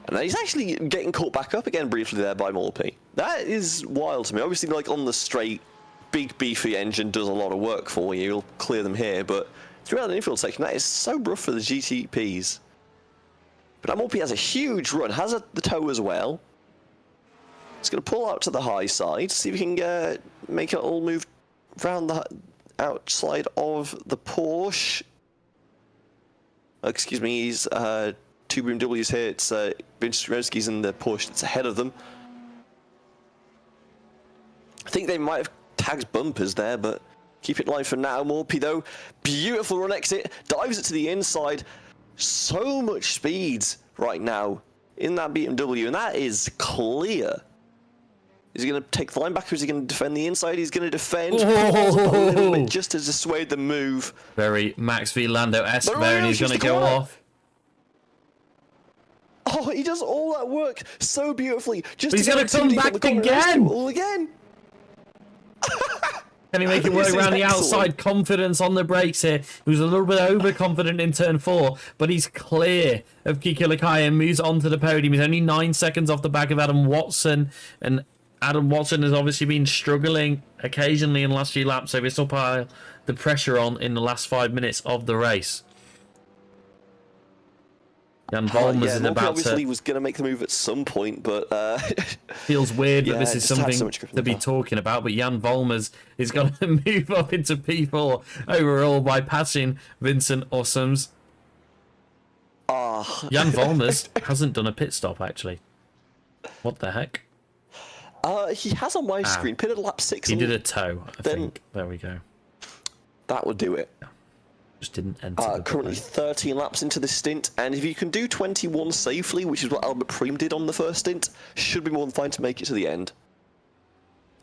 And he's actually getting caught back up again briefly there by Morpy. That is wild to me. Obviously, like on the straight, big beefy engine does a lot of work for you. You'll clear them here, but throughout the infield section, that is so rough for the GTPs. But Morpy has a huge run, has the toe as well. He's going to pull out to the high side, see if he can make it all move around the outside of the Porsche. Excuse me, he's 2 BMWs here. It's Vince Stremowski's in the Porsche that's ahead of them. I think they might have tagged bumpers there, but keep it live for now. Morpy, though, beautiful run exit, dives it to the inside. So much speed right now in that BMW, and that is clear. Is he going to take the line back, or is he going to defend the inside? He's going to defend. A little bit just to dissuade the move. Very Max v. Lando-esque there, and he's going to go off. Oh, he does all that work so beautifully. Just he's going to come back again. All again. Can he make it work around the outside? Confidence on the brakes here. He was a little bit overconfident in turn 4, but he's clear of Kiko Lakaye and moves on to the podium. He's only 9 seconds off the back of Adam Watson, and Adam Watson has obviously been struggling occasionally in the last few laps, so this will pile the pressure on in the last 5 minutes of the race. Jan Volmers yeah, is Morphy about obviously to... was going to make the move at some point, but Feels weird that yeah, this is just have so something much grip in to the be car. talking about, but Jan Volmers is going to move up into P4 overall by passing Vincent Awesomes. Jan Volmers hasn't done a pit stop, actually. What the heck? He has on my screen pitted lap 6. He did a toe, I then think. There we go. that would do it. Just didn't enter the Currently lane. 13 laps into this stint, and if you can do 21 safely, which is what Albert Preem did on the first stint, should be more than fine to make it to the end.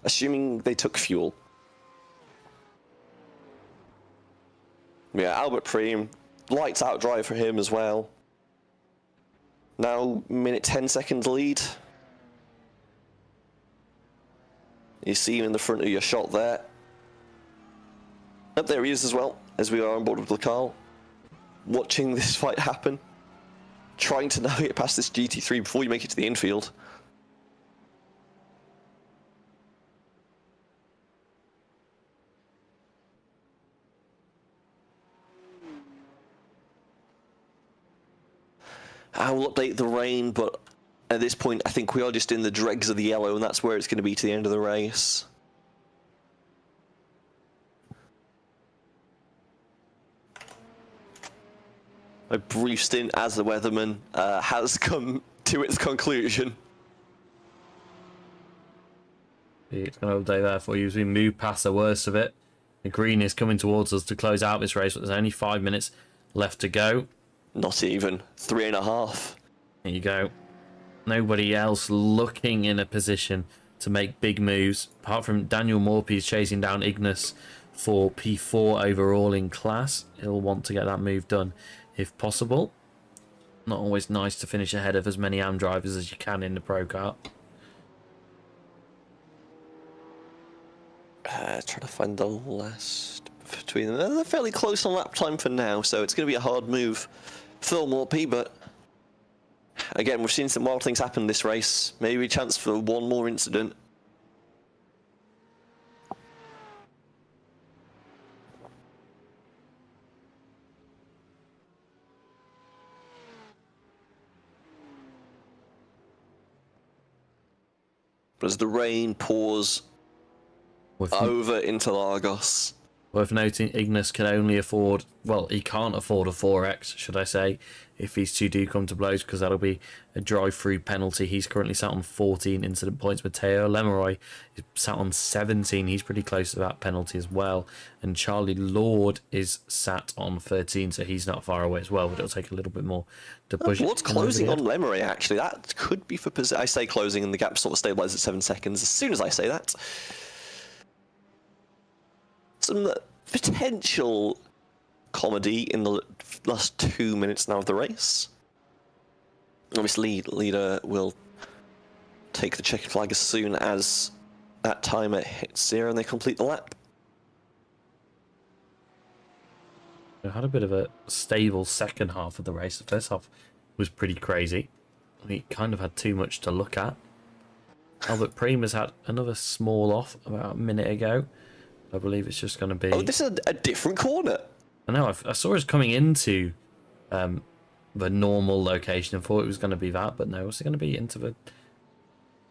Assuming they took fuel. Yeah, Albert Preem, lights out drive for him as well. Now, minute 10 seconds lead. You see him in the front of your shot there. Up there he is as well, as we are on board with Lacal. Watching this fight happen. Trying to navigate past this GT3 before you make it to the infield. I will update the rain, but at this point I think we are just in the dregs of the yellow, and that's where it's going to be to the end of the race. A brief stint as the weatherman has come to its conclusion. It's going to update there for you as we move past the worst of it. The green is coming towards us to close out this race, but there's only 5 minutes left to go. Not even. 3.5. There you go. Nobody else looking in a position to make big moves, apart from Daniel Morphy chasing down Ignis for P4 overall in class. He'll want to get that move done if possible. Not always nice to finish ahead of as many AM drivers as you can in the Pro Kart. Trying to find the last between them. They're fairly close on lap time for now, so it's going to be a hard move for Morphy, but again, we've seen some wild things happen this race. Maybe a chance for one more incident. But as the rain pours over Interlagos. Worth noting, Ignis can only afford, well, he can't afford a 4x, should I say, if these two do come to blows, because that'll be a drive-through penalty. He's currently sat on 14 incident points. Matteo Lemeroy is sat on 17. He's pretty close to that penalty as well. And Charlie Lord is sat on 13, so he's not far away as well, but it'll take a little bit more to push it. What's closing on Lemeroy, actually? That could be for position. I say closing, and the gap sort of stabilizes at 7 seconds as soon as I say that. Some potential comedy in the last 2 minutes now of the race. Obviously, leader will take the checkered flag as soon as that timer hits 0 and they complete the lap. We had a bit of a stable second half of the race. The first half was pretty crazy. We kind of had too much to look at. Albert Preem has had another small off about a minute ago. I believe it's just going to be... Oh, this is a different corner. I know, I saw us coming into the normal location and thought it was going to be that, but no, it's going to be into the...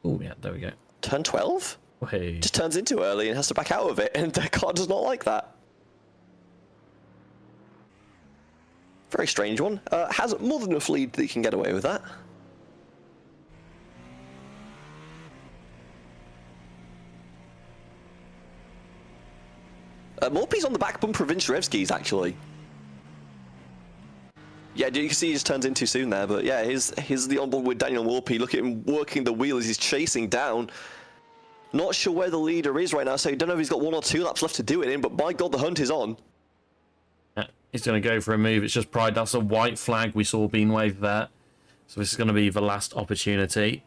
Oh, yeah, there we go. Turn 12? Hey. Just turns in too early and has to back out of it, and the car does not like that. Very strange one. Has more than enough lead that he can get away with that. Morpy's on the back bumper of Vincherevsky's, actually. Yeah, you can see he just turns in too soon there, but yeah, here's the onboard with Daniel Morpy. Look at him working the wheel as he's chasing down. Not sure where the leader is right now, so you don't know if he's got 1 or 2 laps left to do it in, but by God, the hunt is on. Yeah, he's going to go for a move. It's just Pride. That's a white flag we saw being waved there. So this is going to be the last opportunity.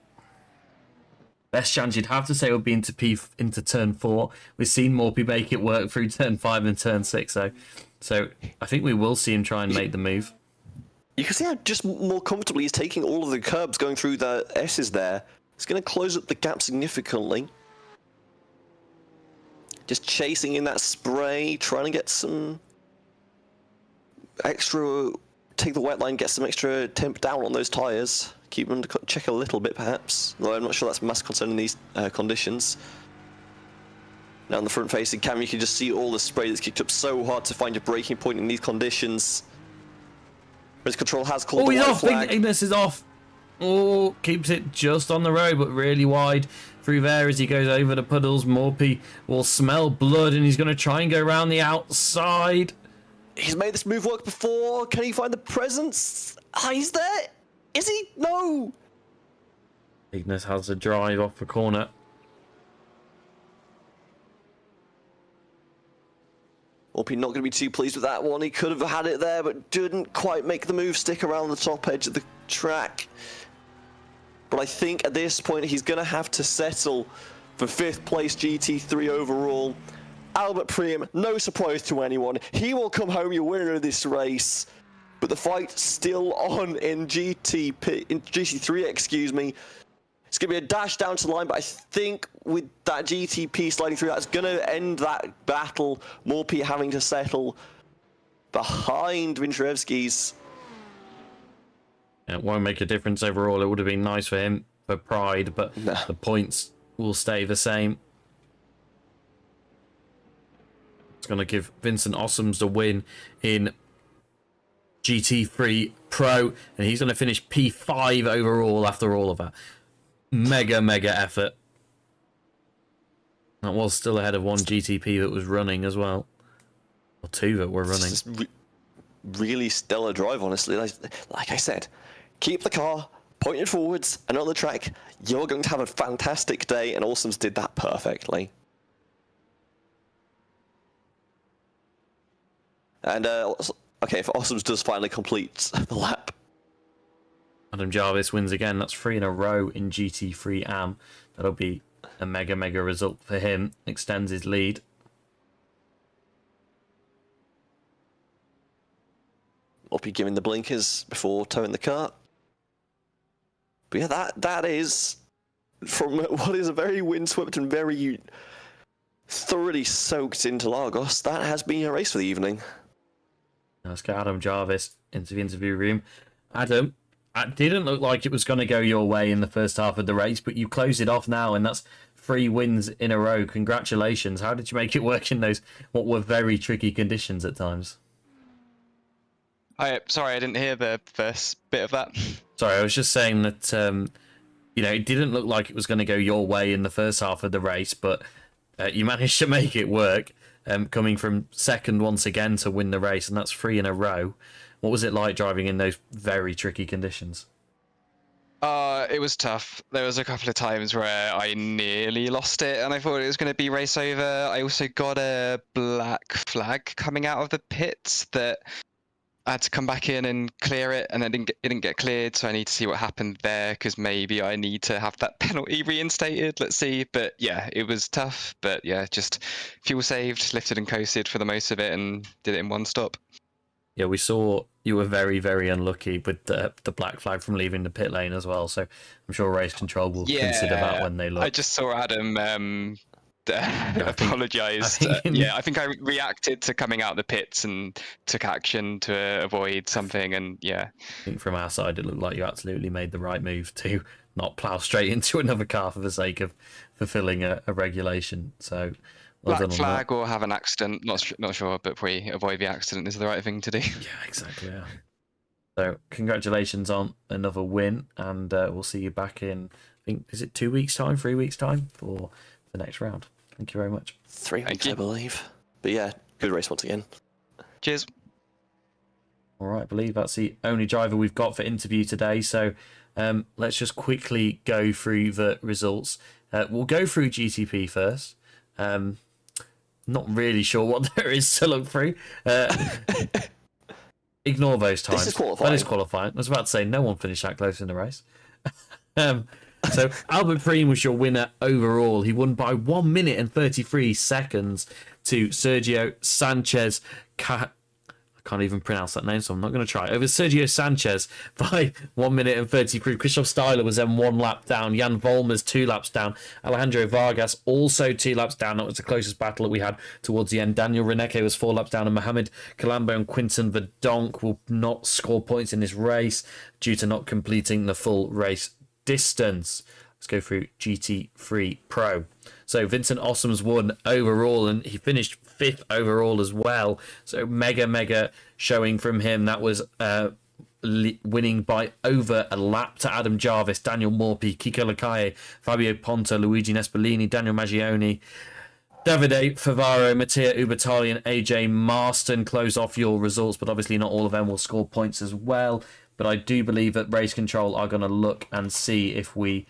Best chance you'd have to say would be into turn 4. We've seen Morpy make it work through turn 5 and turn 6, though. So I think we will see him try and make the move. You can see how just more comfortably he's taking all of the curbs going through the S's there. It's going to close up the gap significantly. Just chasing in that spray, trying to get some extra take the wet line, get some extra temp down on those tyres, keep them under check a little bit perhaps, although I'm not sure that's a massive concern in these conditions. Now on the front facing camera you can just see all the spray that's kicked up so hard to find your braking point in these conditions. Race control has called the white flag. Ignis is off. Oh, keeps it just on the road, but really wide through there as he goes over the puddles. Morphy will smell blood, and he's going to try and go around the outside. He's made this move work before. Can he find the presence? Ah, he's there. Is he? No. Ignis has a drive off the corner. Morphy not going to be too pleased with that one. He could have had it there, but didn't quite make the move stick around the top edge of the track. But I think at this point he's going to have to settle for 5th place GT3 overall. Albert Prim, no surprise to anyone. He will come home your winner of this race. But the fight's still on in GT3, excuse me. It's going to be a dash down to the line, but I think with that GTP sliding through, that's going to end that battle. Morphy having to settle behind Vincherevsky's. It won't make a difference overall. It would have been nice for him for pride, but the points will stay the same. It's going to give Vincent Ossoms the win in GT3 Pro, and he's going to finish P5 overall after all of that. Mega effort. That was still ahead of one GTP that was running as well. Or two that were running. It's really stellar drive, honestly. Like I said, keep the car pointed forwards and on the track. You're going to have a fantastic day, and Ossoms did that perfectly. And, okay, if Ossoms does finally complete the lap. Adam Jarvis wins again. That's 3 in a row in GT3 AM. That'll be a mega result for him. Extends his lead. Will be giving the blinkers before towing the car. But yeah, that is from what is a very windswept and very thoroughly soaked Interlagos. That has been a race for the evening. Let's get Adam Jarvis into the interview room. Adam, it didn't look like it was going to go your way in the first half of the race, but you closed it off now, and that's 3 wins in a row. Congratulations. How did you make it work in those what were very tricky conditions at times? Sorry, I didn't hear the first bit of that. Sorry, I was just saying that it didn't look like it was going to go your way in the first half of the race, but you managed to make it work, coming from second once again to win the race, and that's 3 in a row. What was it like driving in those very tricky conditions? It was tough. There was a couple of times where I nearly lost it, and I thought it was going to be race over. I also got a black flag coming out of the pits that I had to come back in and clear it, and it didn't get cleared, so I need to see what happened there, because maybe I need to have that penalty reinstated. Let's see. But yeah, it was tough. But yeah, just fuel saved, lifted and coasted for the most of it, and did it in one stop. Yeah, we saw you were very unlucky with the black flag from leaving the pit lane as well, so I'm sure race control will consider that when they look. I just saw Adam apologised. I think I reacted to coming out the pits and took action to avoid something, and yeah. I think from our side it looked like you absolutely made the right move to not plough straight into another car for the sake of fulfilling a regulation, so... Well black flag or have an accident, not sure, but probably avoid the accident is the right thing to do. Yeah, exactly. Yeah. So congratulations on another win, and we'll see you back in, I think, is it 2 weeks time, 3 weeks time for the next round. Thank you very much. 3 weeks, I believe. But yeah, good race once again. Cheers. All right, I believe that's the only driver we've got for interview today. So let's just quickly go through the results. We'll go through GTP first. Not really sure what there is to look through. Ignore those times. This is qualifying. That is qualifying. I was about to say no one finished that close in the race. So Albert Prim was your winner overall. He won by 1 minute and 33 seconds to Sergio Sanchez. I can't even pronounce that name, so I'm not going to try. Over Sergio Sanchez by 1 minute and 33. Christoph Steiler was then 1 lap down. Jan Volmers 2 laps down. Alejandro Vargas also 2 laps down. That was the closest battle that we had towards the end. Daniel Reneke was 4 laps down, and Mohamed Calambo and Quinton Verdonk will not score points in this race due to not completing the full race distance. Let's go through GT3 Pro. So Vincent Ossoms won overall, and he finished 5th overall as well. So mega showing from him. That was winning by over a lap to Adam Jarvis, Daniel Morphy, Kiko Lacalle, Fabio Ponta, Luigi Nespolini, Daniel Maggioni, Davide Favaro, Mattia Ubertali, and AJ Marston close off your results, but obviously not all of them will score points as well. But I do believe that Race Control are going to look and see if we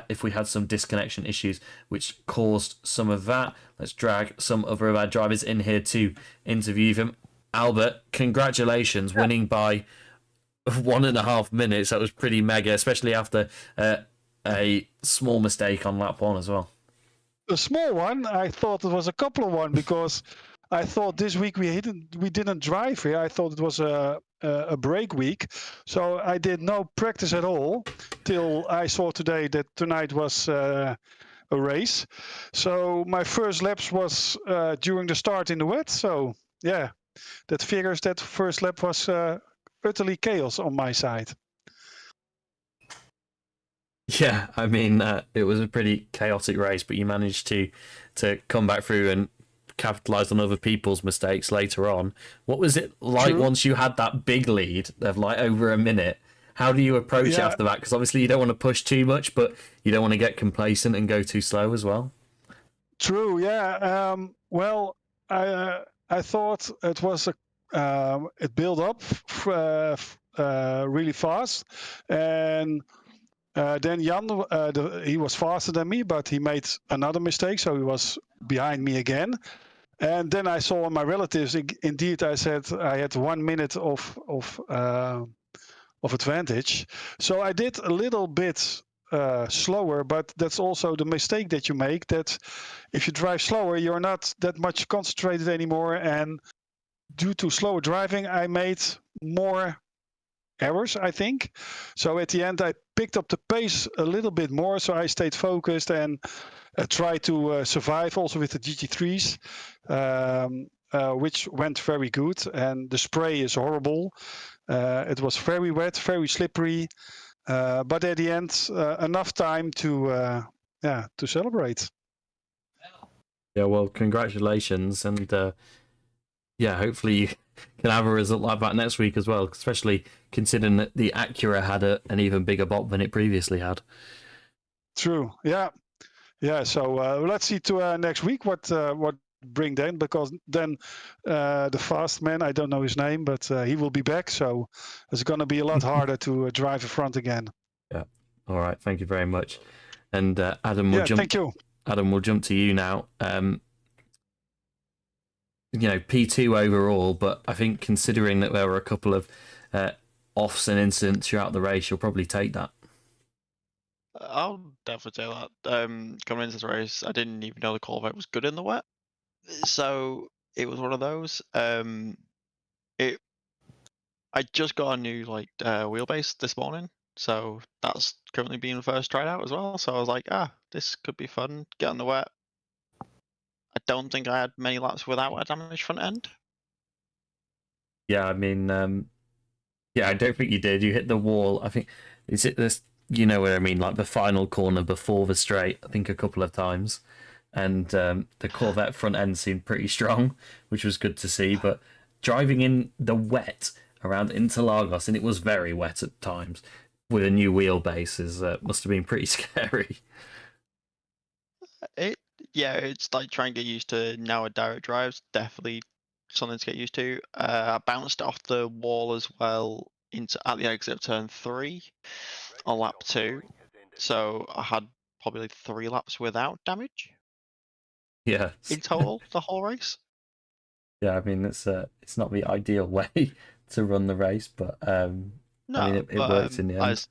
if we had some disconnection issues which caused some of that. Let's drag some other of our drivers in here to interview them. Albert, congratulations, winning by 1.5 minutes. That was pretty mega, especially after a small mistake on lap 1 as well. A small one. I thought it was a couple of one because I thought this week we didn't drive here. I thought it was a break week, so I did no practice at all till I saw today that tonight was a race. So my first laps was during the start in the wet. So yeah, that figures that first lap was utterly chaos on my side. Yeah, I mean, it was a pretty chaotic race, but you managed to come back through and capitalised on other people's mistakes later on. What was it like once you had that big lead of like over a minute? How do you approach it after that? Because obviously you don't want to push too much, but you don't want to get complacent and go too slow as well. True. Yeah. Well, I thought it was it built up really fast, and then Jan, he was faster than me, but he made another mistake, so he was behind me again. And then I saw my relatives. Indeed, I said I had 1 minute of advantage. So I did a little bit slower, but that's also the mistake that you make. That if you drive slower, you're not that much concentrated anymore. And due to slower driving, I made more errors, I think. So at the end, I picked up the pace a little bit more. So I stayed focused and tried to survive also with the GT3s, which went very good. And the spray is horrible. It was very wet, very slippery. But at the end, enough time to celebrate. Yeah, well, congratulations, and hopefully you can have a result like that next week as well, especially considering that the Acura had an even bigger bop than it previously had. True. Yeah. So let's see to next week what bring then, because then the fast man, I don't know his name, but he will be back, so it's going to be a lot harder to drive in front again. Yeah. All right. Thank you very much. And Adam, thank you. Adam, we'll jump to you now. P2 overall, but I think considering that there were a couple of offs and incidents throughout the race, you'll probably take that. I'll definitely take that. Coming into the race, I didn't even know the Corvette was good in the wet, so it was one of those. I just got a new wheelbase this morning, so that's currently being first tried out as well. So I was like, this could be fun. Get on the wet. I don't think I had many laps without a damaged front end. Yeah, I mean, I don't think you did. You hit the wall. I think is it this. You know what I mean, like the final corner before the straight, I think a couple of times. And the Corvette front end seemed pretty strong, which was good to see. But driving in the wet around Interlagos, and it was very wet at times, with a new wheelbase must have been pretty scary. It's like trying to get used to now with direct drives. Definitely something to get used to. I bounced off the wall as well at the exit of turn 3 on lap 2, so I had probably 3 laps without damage. Yeah. In total, the whole race. Yeah, I mean it's not the ideal way to run the race, but I mean it worked in the end.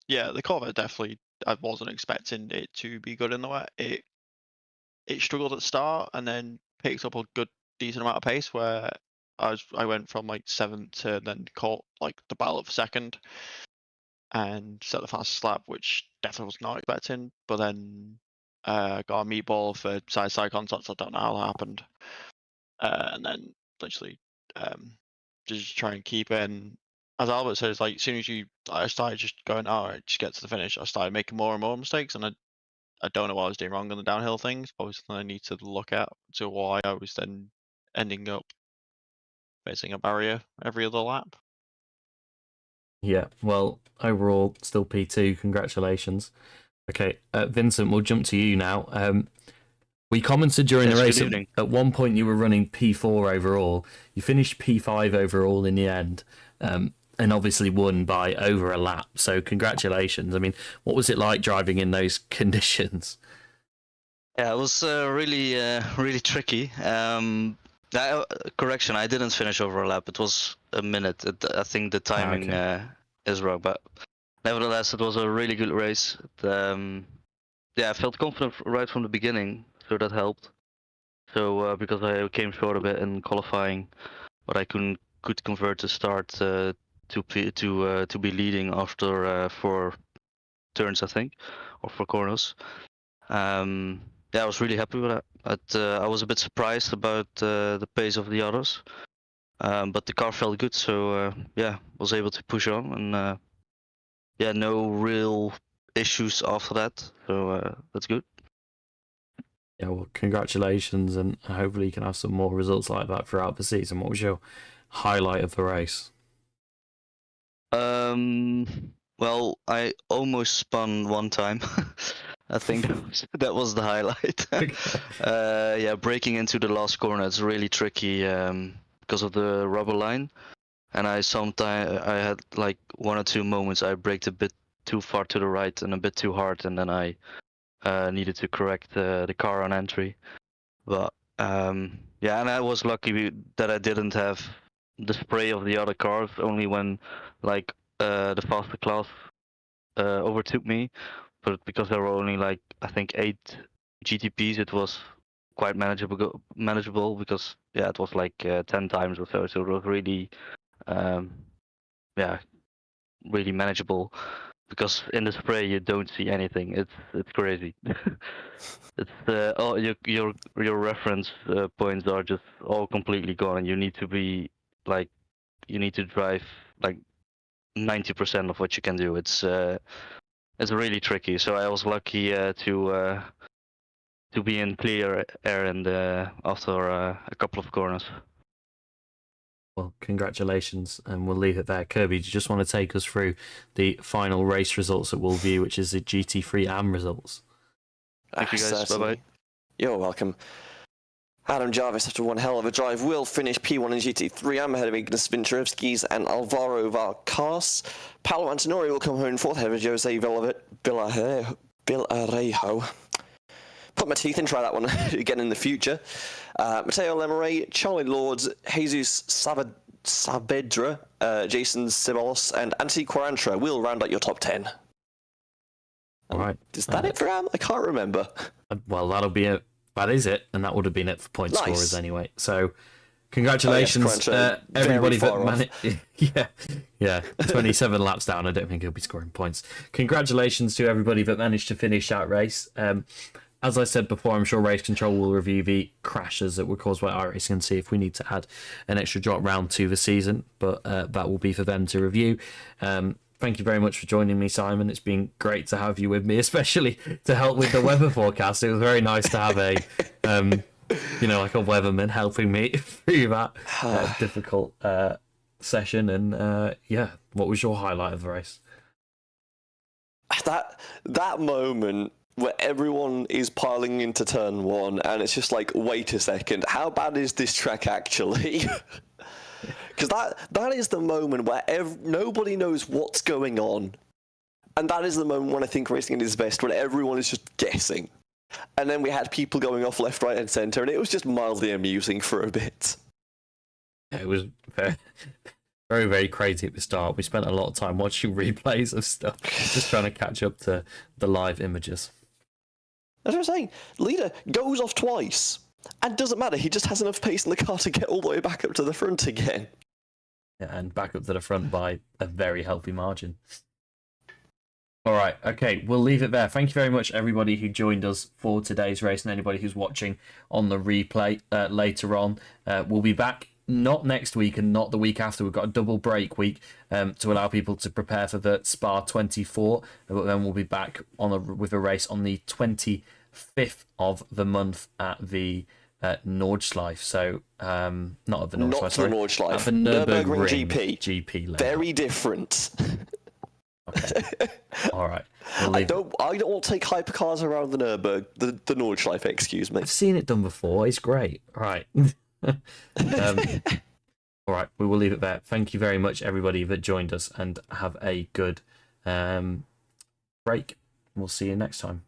The Corvette definitely. I wasn't expecting it to be good in the wet. It struggled at the start and then picked up a good decent amount of pace where I went from like 7th to then caught like the battle for 2nd and set the fastest lap, which definitely was not expecting. But then got a meatball for side contacts. I don't know how that happened. And then literally just try and keep in. As Albert says, like as soon as I started just going, all right, just get to the finish. I started making more and more mistakes, and I don't know what I was doing wrong on the downhill things. Probably something I need to look at to why I was then ending up facing a barrier every other lap. Yeah, well, overall, still P2. Congratulations. Okay, Vincent, we'll jump to you now. We commented during Yes, the good race, evening. at one point you were running P4 overall. You finished P5 overall in the end, and obviously won by over a lap. So congratulations. I mean, what was it like driving in those conditions? Yeah, it was really tricky. Correction, I didn't finish over a lap. It was a minute. I think the timing is wrong, but nevertheless, it was a really good race. I felt confident right from the beginning, so that helped. So because I came short a bit in qualifying, but I could convert the start to be leading after 4 turns, I think, or 4 corners. I was really happy with that. But I was a bit surprised about the pace of the others, but the car felt good, so was able to push on, and no real issues after that, so that's good. Yeah, well, congratulations, and hopefully you can have some more results like that throughout the season. What was your highlight of the race? Well, I almost spun one time. I think that was the highlight. Breaking into the last corner is really tricky because of the rubber line, and I had like 1 or 2 moments I braked a bit too far to the right and a bit too hard, and then I needed to correct the car on entry. But and I was lucky that I didn't have the spray of the other cars. Only when like the faster class overtook me, but because there were only like I think 8 GTPs, it was quite manageable because it was like 10 times or so. So it was really really manageable. Because in the spray you don't see anything. It's crazy. It's all your reference points are just all completely gone, and you need to drive like 90% of what you can do. It's really tricky. So I was lucky to be in clear air and after a couple of corners. Well, congratulations, and we'll leave it there. Kirby, do you just want to take us through the final race results that we'll view, which is the GT3 AM results? Thank you guys. Bye-bye. You're welcome. Adam Jarvis, after one hell of a drive, will finish P1 in GT3 AM ahead of Ignas Vincherevskis and Alvaro Varcas. Paolo Antonori will come home in 4th ahead of Jose Villarejo. Put my teeth in, try that one again in the future. Matteo Lemeray, Charlie Lords, Jesus Saavedra, Jason Cibolos, and Antti Quarantra will round out your top 10. All right. Is that it for Am? I can't remember. Well, that'll be it. That is it, and that would have been it for point Nice. scorers anyway. So, congratulations, everybody that managed. 27 laps down. I don't think he'll be scoring points. Congratulations to everybody that managed to finish that race. As I said before, I'm sure Race Control will review the crashes that were caused by iRacing and see if we need to add an extra drop round to the season, but that will be for them to review. Thank you very much for joining me, Simon. It's been great to have you with me, especially to help with the weather forecast. It was very nice to have a weatherman helping me through that difficult session. And what was your highlight of the race? That moment where everyone is piling into turn 1 and it's just like, wait a second, how bad is this track actually? Because that is the moment where nobody knows what's going on. And that is the moment when I think racing is best, when everyone is just guessing. And then we had people going off left, right, and centre, and it was just mildly amusing for a bit. It was very, very, very crazy at the start. We spent a lot of time watching replays of stuff, just trying to catch up to the live images. As I was saying, leader goes off twice. And doesn't matter, he just has enough pace in the car to get all the way back up to the front again. Yeah, and back up to the front by a very healthy margin. All right, okay, we'll leave it there. Thank you very much, everybody who joined us for today's race, and anybody who's watching on the replay later on. We'll be back not next week and not the week after. We've got a double break week to allow people to prepare for the Spa 24, but then we'll be back with a race on the 25th of the month at the Nordschleife. So, not at the Nordschleife, Not sorry. the Nordschleife. At the Nürburgring GP. later. Very different. Okay. All right. I don't want to take hypercars around the Nordschleife, excuse me. I've seen it done before. It's great. All right. All right. We will leave it there. Thank you very much, everybody that joined us, and have a good break. We'll see you next time.